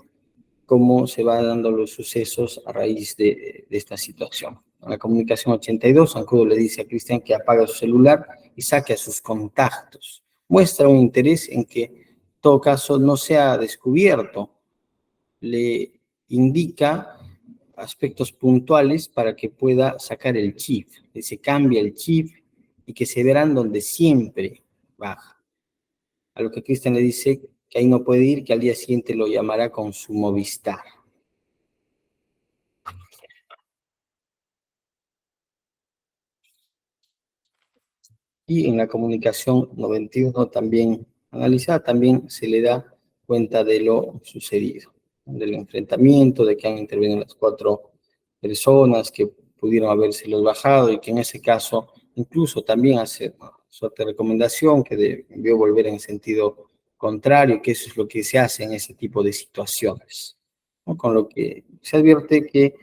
S2: cómo se van dando los sucesos a raíz de esta situación. En la comunicación 82, Zancudo le dice a Cristian que apaga su celular y saque a sus contactos. Muestra un interés en que, en todo caso, no sea descubierto. Le indica aspectos puntuales para que pueda sacar el chip, que se cambie el chip y que se verán donde siempre baja. A lo que Cristian le dice que ahí no puede ir, que al día siguiente lo llamará con su Movistar. Y en la comunicación 91 también analizada, también se le da cuenta de lo sucedido, del enfrentamiento, de que han intervenido las 4 personas que pudieron habérselos bajado y que en ese caso incluso también hace suerte recomendación que debió volver en sentido contrario, que eso es lo que se hace en ese tipo de situaciones, ¿no? Con lo que se advierte que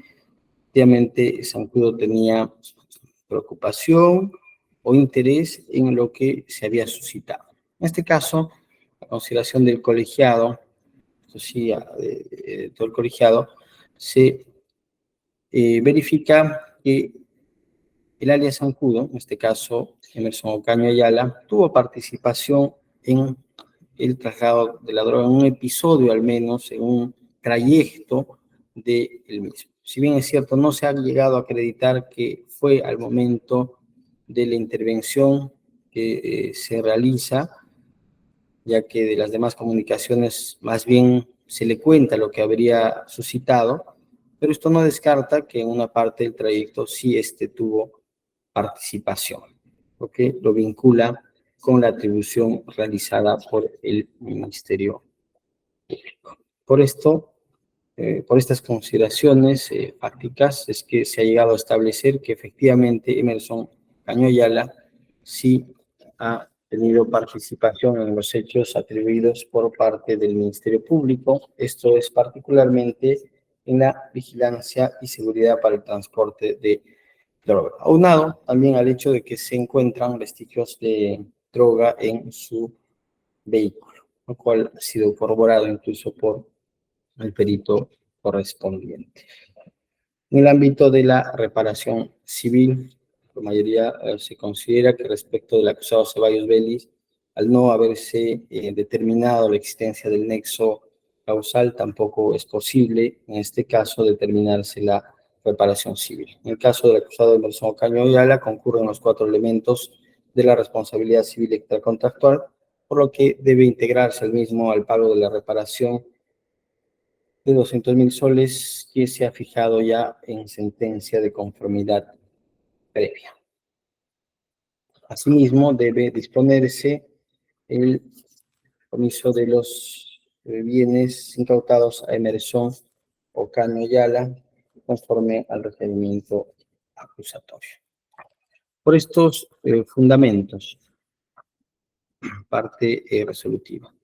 S2: obviamente Zancudo tenía preocupación o interés en lo que se había suscitado. En este caso, la consideración del colegiado, eso sí, de todo el colegiado, se verifica que el alias Zancudo, en este caso Emerson Ocaño Ayala, tuvo participación en el traslado de la droga, en un episodio al menos, en un trayecto del mismo. Si bien es cierto, no se ha llegado a acreditar que fue al momento de la intervención que se realiza, ya que de las demás comunicaciones más bien se le cuenta lo que habría suscitado, pero esto no descarta que en una parte del trayecto sí tuvo participación, porque lo vincula con la atribución realizada por el Ministerio Público. Por estas consideraciones fácticas es que se ha llegado a establecer que efectivamente Emerson Caño Ayala sí ha tenido participación en los hechos atribuidos por parte del Ministerio Público. Esto es particularmente en la vigilancia y seguridad para el transporte de droga. Aunado también al hecho de que se encuentran vestigios de droga en su vehículo, lo cual ha sido corroborado incluso por el perito correspondiente. En el ámbito de la reparación civil, la mayoría se considera que respecto del acusado Ceballos Vélez, al no haberse determinado la existencia del nexo causal, tampoco es posible, en este caso, determinarse la reparación civil. En el caso del acusado Emerson Ocaño Ayala, concurren los 4 elementos de la responsabilidad civil extracontractual, por lo que debe integrarse el mismo al pago de la reparación de 200.000 soles que se ha fijado ya en sentencia de conformidad previa. Asimismo, debe disponerse el comiso de los bienes incautados a Emerson Ocaño Ayala conforme al requerimiento acusatorio. Por estos fundamentos, parte resolutiva.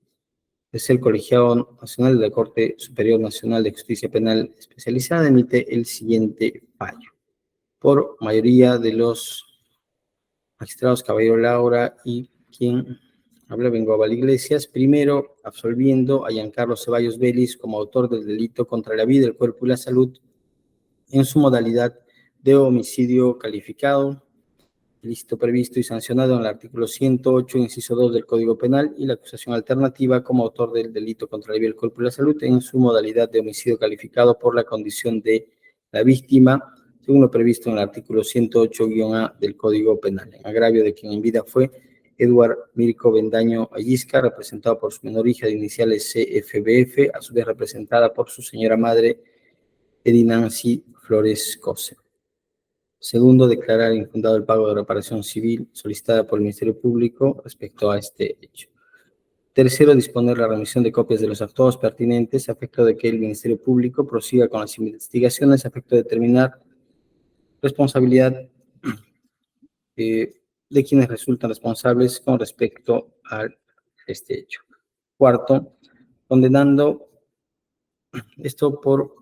S2: Es el Colegiado Nacional de la Corte Superior Nacional de Justicia Penal Especializada emite el siguiente fallo. Por mayoría de los magistrados Caballero Laura y quien habla Bengoa Iglesias, primero absolviendo a Giancarlo Ceballos Vélez como autor del delito contra la vida, el cuerpo y la salud en su modalidad de homicidio calificado, ilícito previsto y sancionado en el artículo 108, inciso 2 del Código Penal, y la acusación alternativa como autor del delito contra la vida, el cuerpo y la salud en su modalidad de homicidio calificado por la condición de la víctima, según lo previsto en el artículo 108-A del Código Penal, en agravio de quien en vida fue Eduard Mirko Bendaño Allisca, representado por su menor hija de iniciales CFBF, a su vez representada por su señora madre Edinancy Flores Cose. Segundo, declarar infundado el pago de reparación civil solicitada por el Ministerio Público respecto a este hecho. Tercero, disponer la remisión de copias de los actuados pertinentes a efecto de que el Ministerio Público prosiga con las investigaciones a efecto de determinar responsabilidad de quienes resultan responsables con respecto a este hecho. Cuarto, condenando esto por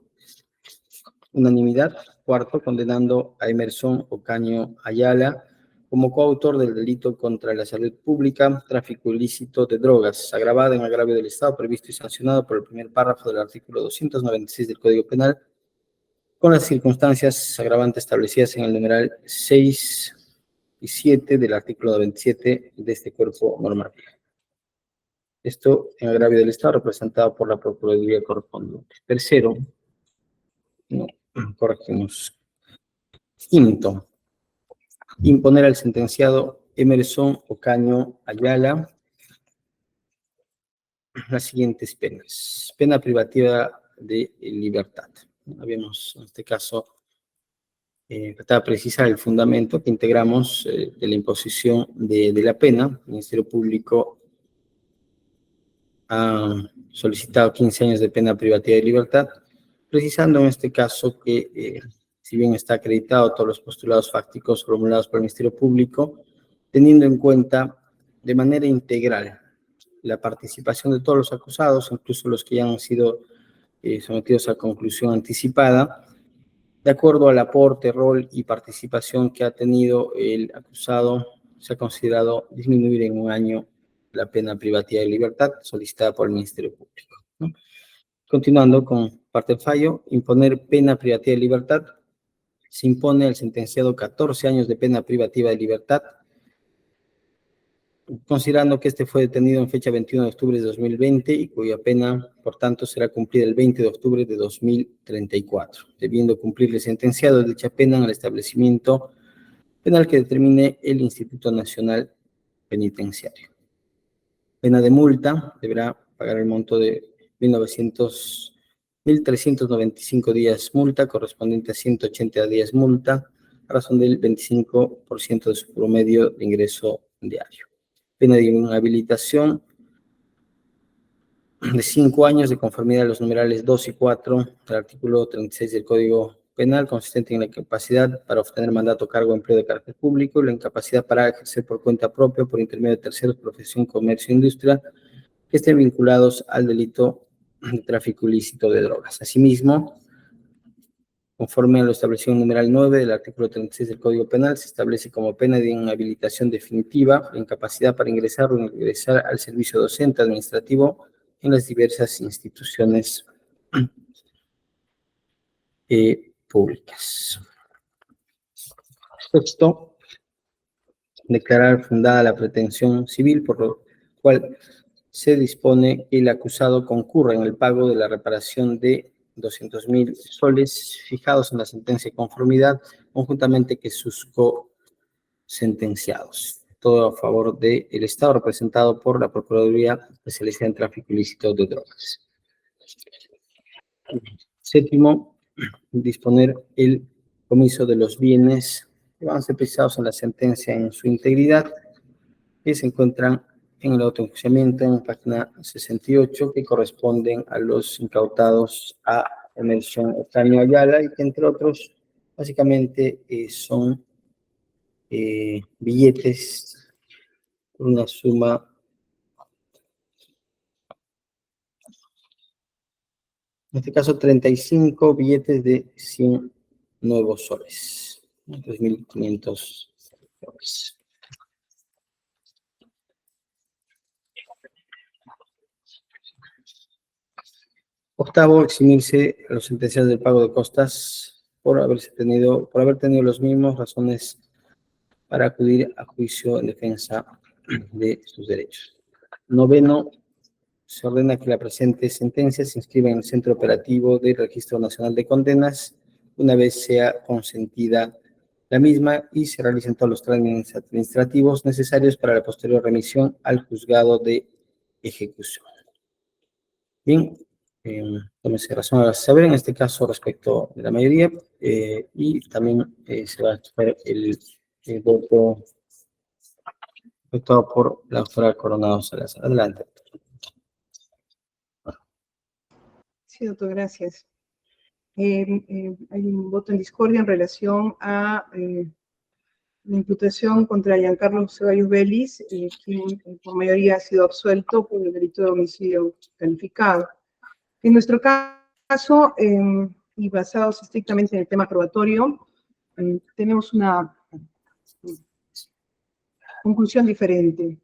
S2: unanimidad. Cuarto, condenando a Emerson Ocaño Ayala como coautor del delito contra la salud pública, tráfico ilícito de drogas, agravado en agravio del Estado, previsto y sancionado por el primer párrafo del artículo 296 del Código Penal, con las circunstancias agravantes establecidas en el numeral 6 y 7 del artículo 97 de este cuerpo normativo. Esto en agravio del Estado, representado por la Procuraduría correspondiente. Tercero, no, corregimos. Quinto, imponer al sentenciado Emerson Ocaño Ayala las siguientes penas. Pena privativa de libertad. Habíamos, en este caso, tratado de precisar el fundamento que integramos de la imposición de la pena. El Ministerio Público ha solicitado 15 años de pena privativa de libertad, precisando en este caso que, si bien está acreditado todos los postulados fácticos formulados por el Ministerio Público, teniendo en cuenta de manera integral la participación de todos los acusados, incluso los que ya han sido sometidos a conclusión anticipada, de acuerdo al aporte, rol y participación que ha tenido el acusado, se ha considerado disminuir en un año la pena privativa de libertad solicitada por el Ministerio Público, ¿no? Continuando con parte del fallo, imponer pena privativa de libertad. Se impone al sentenciado 14 años de pena privativa de libertad, considerando que este fue detenido en fecha 21 de octubre de 2020 y cuya pena, por tanto, será cumplida el 20 de octubre de 2034, debiendo cumplirle sentenciado de dicha pena en el establecimiento penal que determine el Instituto Nacional Penitenciario. Pena de multa, deberá pagar el monto de 1.395 días multa, correspondiente a 180 días multa, a razón del 25% de su promedio de ingreso diario. Pena de inhabilitación de 5 años de conformidad a los numerales 2 y 4 del artículo 36 del Código Penal, consistente en la incapacidad para obtener mandato, cargo o empleo de carácter público y la incapacidad para ejercer por cuenta propia, por intermedio de terceros, profesión, comercio e industria, que estén vinculados al delito de tráfico ilícito de drogas. Asimismo, conforme a lo establecido en el numeral 9 del artículo 36 del Código Penal, se establece como pena de inhabilitación definitiva la incapacidad para ingresar o ingresar al servicio docente administrativo en las diversas instituciones públicas. Sexto, declarar fundada la pretensión civil, por lo cual se dispone que el acusado concurra en el pago de la reparación de 200.000 soles fijados en la sentencia de conformidad, conjuntamente que sus co-sentenciados. Todo a favor del Estado, representado por la Procuraduría Especializada en Tráfico Ilícito de Drogas. Séptimo, disponer el comiso de los bienes que van a ser precisados en la sentencia en su integridad, que se encuentran en el autoenjuiciamiento en página 68, que corresponden a los incautados a Emerson Ocaño Ayala y que, entre otros, básicamente son billetes por una suma en este caso 35 billetes de 100 nuevos soles, 3.500 soles. Octavo, eximirse a los sentenciados del pago de costas por haber tenido los mismos razones para acudir a juicio en defensa de sus derechos. Noveno, se ordena que la presente sentencia se inscriba en el Centro Operativo del Registro Nacional de Condenas una vez sea consentida la misma y se realicen todos los trámites administrativos necesarios para la posterior remisión al juzgado de ejecución. Bien, tómese razón a saber en este caso respecto de la mayoría y también se va a exponer el voto efectuado por la doctora Coronado Salazar. Adelante.
S1: Sí, doctor, gracias. Hay un voto en discordia en relación a la imputación contra Giancarlo Ceballos Vélez, quien por mayoría ha sido absuelto por el delito de homicidio calificado. En nuestro caso, y basados estrictamente en el tema probatorio, tenemos una conclusión diferente.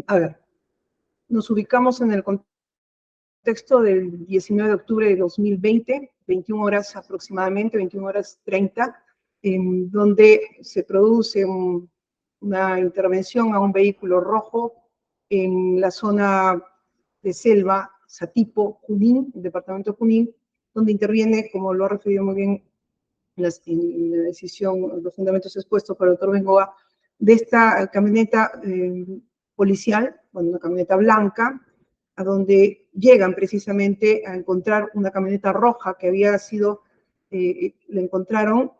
S1: A ver, nos ubicamos en el contexto del 19 de octubre de 2020, 21 horas aproximadamente, 21 horas 30, donde se produce una intervención a un vehículo rojo en la zona de selva, Satipo, Junín, el departamento de Junín, donde interviene, como lo ha referido muy bien en la decisión, los fundamentos expuestos por el doctor Bengoa, de esta camioneta policial, bueno, una camioneta blanca, a donde llegan precisamente a encontrar una camioneta roja que había sido, la encontraron,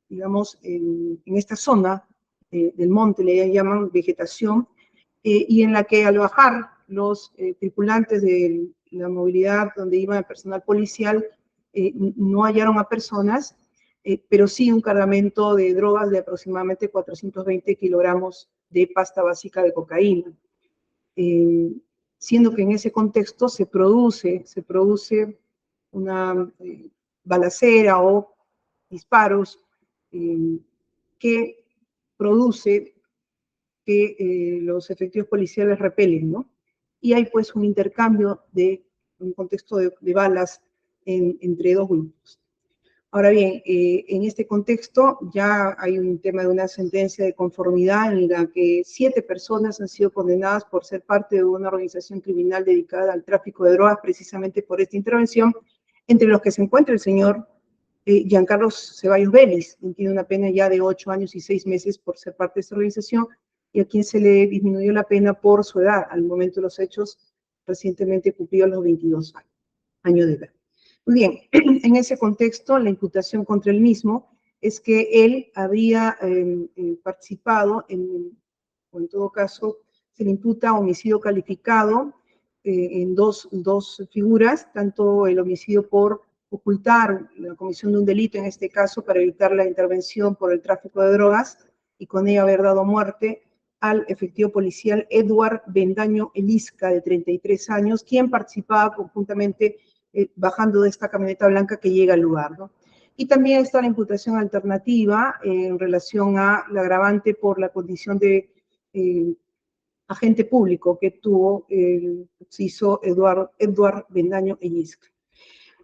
S1: digamos, en esta zona del monte, le llaman vegetación, y en la que al bajar los tripulantes de la movilidad donde iba el personal policial no hallaron a personas, pero sí un cargamento de drogas de aproximadamente 420 kilogramos de pasta básica de cocaína. Siendo que en ese contexto se produce una balacera o disparos que produce que los efectivos policiales repelen, ¿no? Y hay pues un intercambio un contexto de balas entre dos grupos. Ahora bien, en este contexto ya hay un tema de una sentencia de conformidad en la que 7 personas han sido condenadas por ser parte de una organización criminal dedicada al tráfico de drogas precisamente por esta intervención, entre los que se encuentra el señor Giancarlo Ceballos Vélez, quien tiene una pena ya de 8 años y 6 meses por ser parte de esta organización, y a quien se le disminuyó la pena por su edad. Al momento de los hechos, recientemente cumplió los 22 años de edad. Muy bien, en ese contexto, la imputación contra el mismo es que él habría participado o en todo caso, se le imputa homicidio calificado en dos figuras, tanto el homicidio por ocultar la comisión de un delito, en este caso, para evitar la intervención por el tráfico de drogas, y con ello haber dado muerte al efectivo policial Edward Bendaño Elisca, de 33 años, quien participaba conjuntamente bajando de esta camioneta blanca que llega al lugar, ¿no? Y también está la imputación alternativa en relación a la agravante por la condición de agente público que tuvo el suizo Edward Bendaño Elisca.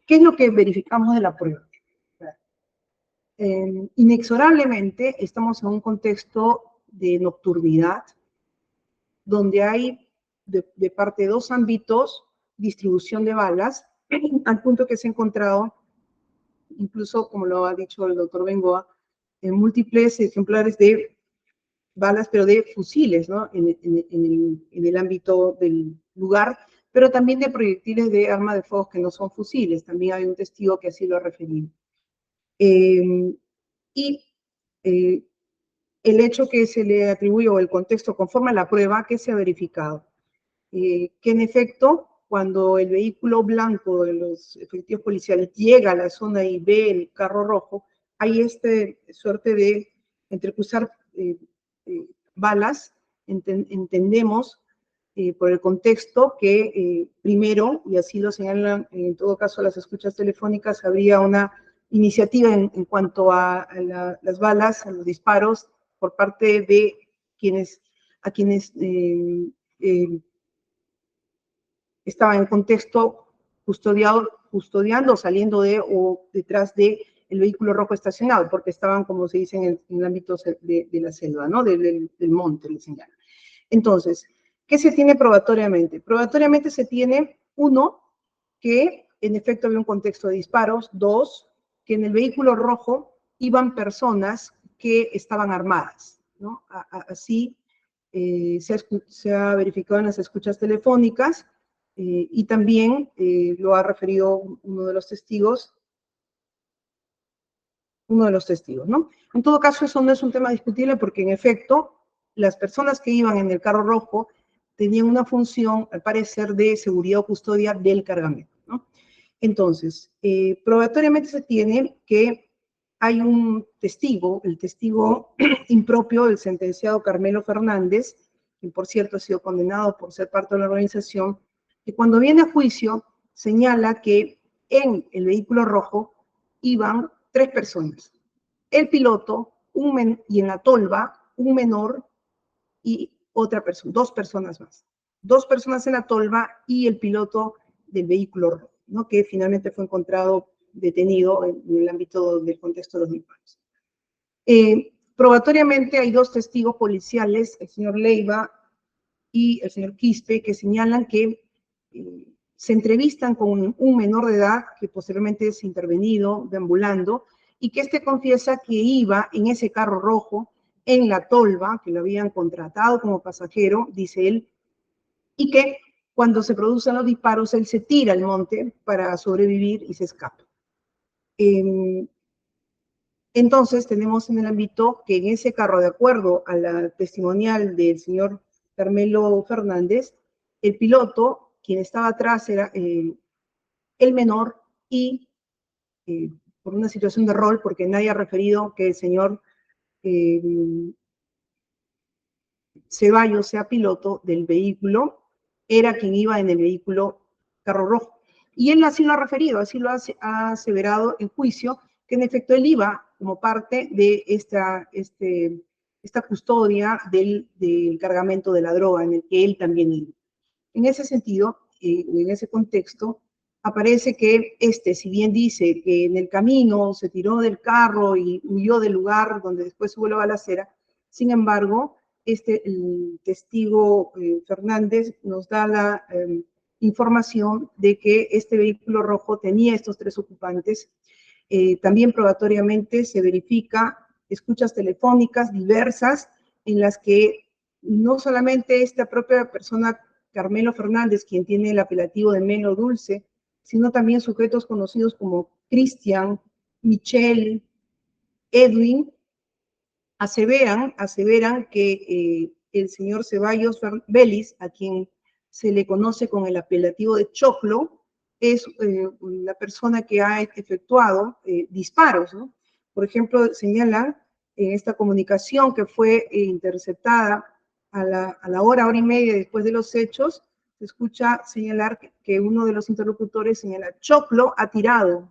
S1: ¿Qué es lo que verificamos de la prueba? Inexorablemente estamos en un contexto de nocturnidad, donde hay de parte de dos ámbitos distribución de balas, al punto que se ha encontrado, incluso como lo ha dicho el doctor Bengoa, en múltiples ejemplares de balas, pero de fusiles, ¿no? En el ámbito del lugar, pero también de proyectiles de arma de fuego que no son fusiles. También hay un testigo que así lo ha referido. El hecho que se le atribuye o el contexto conforme a la prueba que se ha verificado. Que en efecto, cuando el vehículo blanco de los efectivos policiales llega a la zona y ve el carro rojo, hay suerte de entrecruzar balas. Entendemos por el contexto que primero, y así lo señalan en todo caso las escuchas telefónicas, habría una iniciativa en cuanto a las balas, a los disparos por parte de quienes estaban en contexto custodiando, saliendo de o detrás de el vehículo rojo estacionado, porque estaban, como se dice, en el ámbito de la selva, ¿no? Del monte, le señalan. Entonces, ¿qué se tiene probatoriamente? Probatoriamente se tiene, uno, que en efecto había un contexto de disparos. Dos, que en el vehículo rojo iban personas que estaban armadas, ¿no? Así se ha verificado en las escuchas telefónicas y también lo ha referido uno de los testigos, ¿no? En todo caso, eso no es un tema discutible porque en efecto las personas que iban en el carro rojo tenían una función, al parecer, de seguridad o custodia del cargamento, ¿no? Entonces, probatoriamente se tiene que hay un testigo, el testigo impropio del sentenciado Carmelo Fernández, que por cierto ha sido condenado por ser parte de la organización, que cuando viene a juicio señala que en el vehículo rojo iban 3 personas. El piloto, y en la tolva, un menor y otra persona, 2 personas más. 2 personas en la tolva y el piloto del vehículo rojo, ¿no? Que finalmente fue encontrado detenido en el ámbito del contexto de los disparos. Probatoriamente hay 2 testigos policiales, el señor Leiva y el señor Quispe, que señalan que se entrevistan con un menor de edad que posteriormente es intervenido, deambulando, y que este confiesa que iba en ese carro rojo, en la tolva, que lo habían contratado como pasajero, dice él, y que cuando se producen los disparos, él se tira al monte para sobrevivir y se escapa. Entonces, tenemos en el ámbito que en ese carro, de acuerdo a la testimonial del señor Carmelo Fernández, el piloto, quien estaba atrás, era el menor y por una situación de rol, porque nadie ha referido que el señor Ceballos sea piloto del vehículo, era quien iba en el vehículo carro rojo. Y él así lo ha referido, así lo ha aseverado en juicio, que en efecto él iba como parte de esta custodia del cargamento de la droga, en el que él también iba. En ese sentido, en ese contexto, aparece que si bien dice que en el camino se tiró del carro y huyó del lugar donde después hubo la balacera, sin embargo, el testigo Fernández nos da la información de que este vehículo rojo tenía estos 3 ocupantes. También probatoriamente se verifica escuchas telefónicas diversas en las que no solamente esta propia persona, Carmelo Fernández, quien tiene el apelativo de Melo Dulce, sino también sujetos conocidos como Cristian, Michelle, Edwin, aseveran que el señor Ceballos Vélez, a quien se le conoce con el apelativo de Choclo, es la persona que ha efectuado disparos, ¿no? Por ejemplo, señalan en esta comunicación que fue interceptada a la hora y media después de los hechos, se escucha señalar que uno de los interlocutores señala, Choclo ha tirado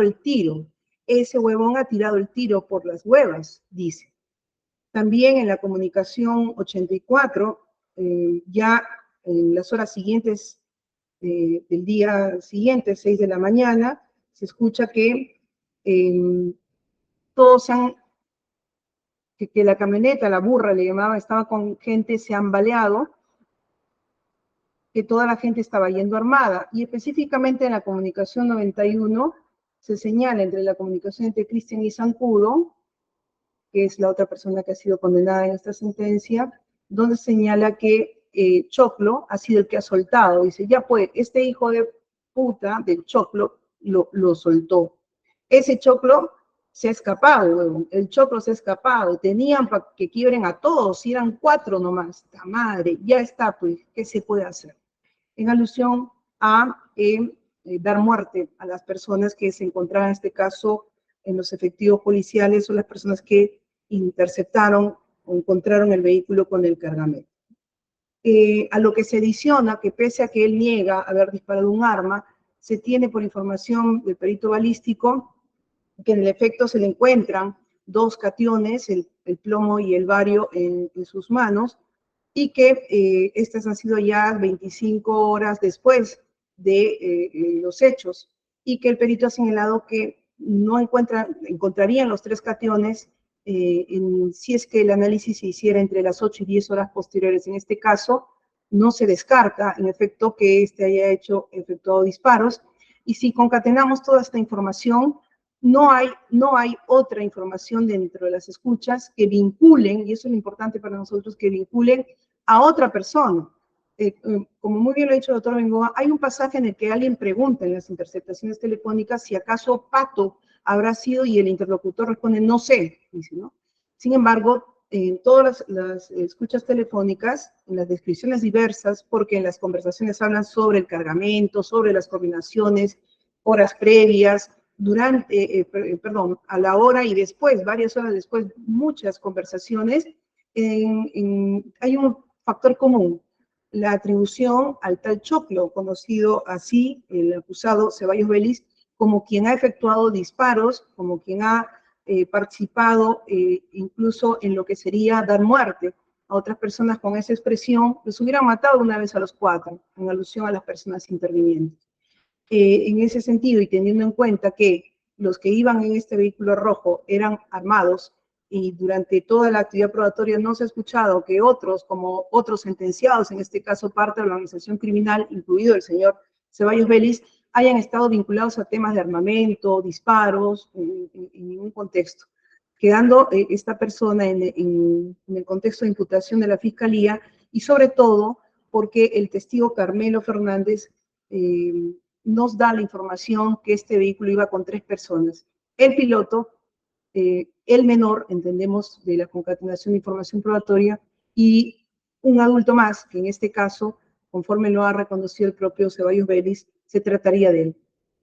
S1: el tiro. Ese huevón ha tirado el tiro por las huevas, dice. También en la comunicación 84, ya en las horas siguientes del día siguiente, 6 de la mañana, se escucha que todos que la camioneta, la burra le llamaba, estaba con gente, se han baleado, que toda la gente estaba yendo armada. Y específicamente en la comunicación 91 se señala entre la comunicación entre Cristian y Zancudo, que es la otra persona que ha sido condenada en esta sentencia, donde señala que Choclo ha sido el que ha soltado. Dice, ya pues, este hijo de puta del Choclo lo soltó. Ese Choclo se ha escapado, huevón. El Choclo se ha escapado. Tenían para que quiebren a todos, y eran 4 nomás. ¡Ta madre! Ya está, pues, ¿qué se puede hacer? En alusión a dar muerte a las personas que se encontraban en este caso en los efectivos policiales o las personas que interceptaron o encontraron el vehículo con el cargamento. A lo que se adiciona que pese a que él niega haber disparado un arma, se tiene por información del perito balístico que en el efecto se le encuentran 2 cationes, el plomo y el bario en sus manos, y que estas han sido ya 25 horas después de los hechos, y que el perito ha señalado que no encontrarían los 3 cationes si es que el análisis se hiciera entre las 8 y 10 horas posteriores. En este caso, no se descarta, en efecto, que haya efectuado disparos, y si concatenamos toda esta información, no hay otra información dentro de las escuchas que vinculen, y eso es lo importante para nosotros, que vinculen a otra persona. Como muy bien lo ha dicho el doctor Bengoa, hay un pasaje en el que alguien pregunta en las interceptaciones telefónicas si acaso Pato habrá sido, y el interlocutor responde, no sé, dice, ¿no? Sin embargo, en todas las escuchas telefónicas, en las descripciones diversas, porque en las conversaciones hablan sobre el cargamento, sobre las combinaciones, horas previas, a la hora y después, varias horas después, muchas conversaciones, hay un factor común, la atribución al tal Choclo, conocido así, el acusado Ceballos Vélez, como quien ha efectuado disparos, como quien ha participado incluso en lo que sería dar muerte a otras personas con esa expresión, los hubieran matado una vez a los 4, en alusión a las personas intervinientes. En ese sentido, y teniendo en cuenta que los que iban en este vehículo rojo eran armados, y durante toda la actividad probatoria no se ha escuchado que otros, como otros sentenciados, en este caso parte de la organización criminal, incluido el señor Ceballos Vélez, hayan estado vinculados a temas de armamento, disparos, en ningún contexto. Quedando esta persona en el contexto de imputación de la Fiscalía, y sobre todo porque el testigo Carmelo Fernández nos da la información que este vehículo iba con 3 personas. El piloto, el menor, entendemos, de la concatenación de información probatoria, y un adulto más, que en este caso, conforme lo ha reconocido el propio Ceballos Vélez, se trataría de él.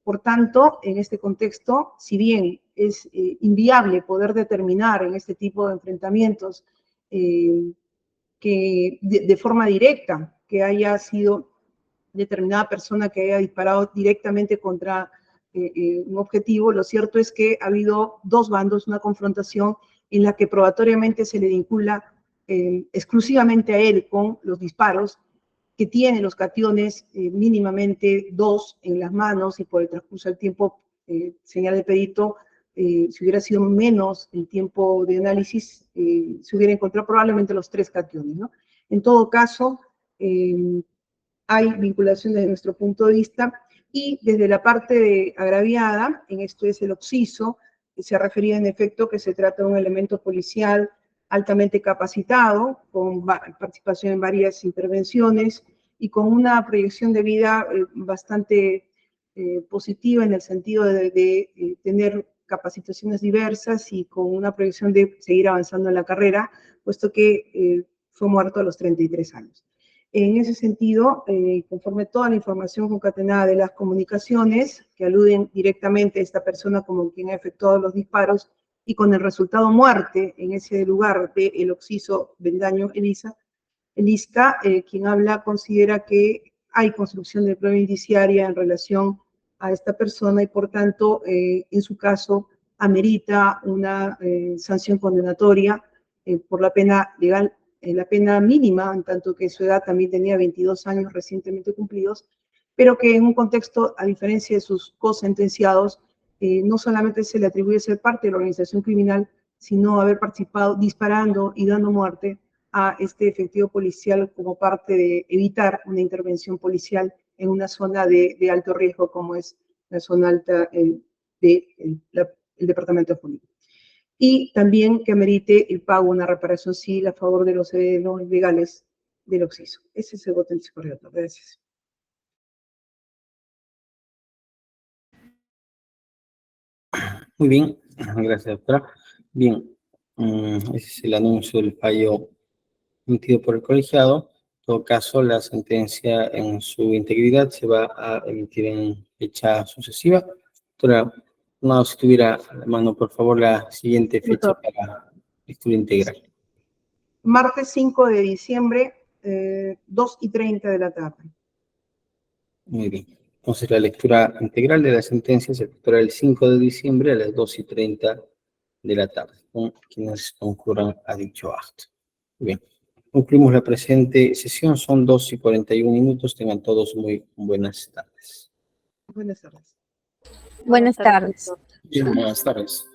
S1: Por tanto, en este contexto, si bien es inviable poder determinar en este tipo de enfrentamientos que de forma directa que haya sido determinada persona que haya disparado directamente contra un objetivo, lo cierto es que ha habido 2 bandos, una confrontación en la que probatoriamente se le vincula exclusivamente a él con los disparos, que tiene los cationes mínimamente 2 en las manos, y por el transcurso del tiempo, señala el perito, si hubiera sido menos el tiempo de análisis, se hubiera encontrado probablemente los 3 cationes, ¿no? En todo caso, hay vinculación desde nuestro punto de vista, y desde la parte agraviada, en esto es el occiso, se refería en efecto que se trata de un elemento policial altamente capacitado, con participación en varias intervenciones y con una proyección de vida bastante positiva, en el sentido de tener capacitaciones diversas y con una proyección de seguir avanzando en la carrera, puesto que fue muerto a los 33 años. En ese sentido, conforme toda la información concatenada de las comunicaciones que aluden directamente a esta persona como quien ha efectuado los disparos, y con el resultado muerte en ese lugar del occiso Bendaño Elisca, quien habla considera que hay construcción de prueba indiciaria en relación a esta persona, y por tanto, en su caso, amerita una sanción condenatoria por la pena legal, la pena mínima, en tanto que su edad también tenía 22 años recientemente cumplidos, pero que en un contexto, a diferencia de sus cosentenciados, no solamente se le atribuye ser parte de la organización criminal, sino haber participado disparando y dando muerte a este efectivo policial como parte de evitar una intervención policial en una zona de alto riesgo como es la zona alta del departamento de Junín. Y también que amerite el pago de una reparación civil a favor de los herederos legales del occiso. Ese es el voto anticipatorio. Gracias.
S2: Muy bien, gracias, doctora. Bien, ese es el anuncio del fallo emitido por el colegiado. En todo caso, la sentencia en su integridad se va a emitir en fecha sucesiva. Doctora, no, si tuviera a la mano, por favor, la siguiente fecha para lectura integral.
S1: Martes 5 de diciembre, 2:30 de la tarde.
S2: Muy bien. Entonces, la lectura integral de la sentencia se efectuará el 5 de diciembre a las 2:30 de la tarde, con quienes concurran a dicho acto. Muy bien. Concluimos la presente sesión, son 2:41 minutos. Tengan todos muy buenas tardes.
S1: Buenas tardes.
S4: Buenas tardes.
S2: Bien, buenas tardes.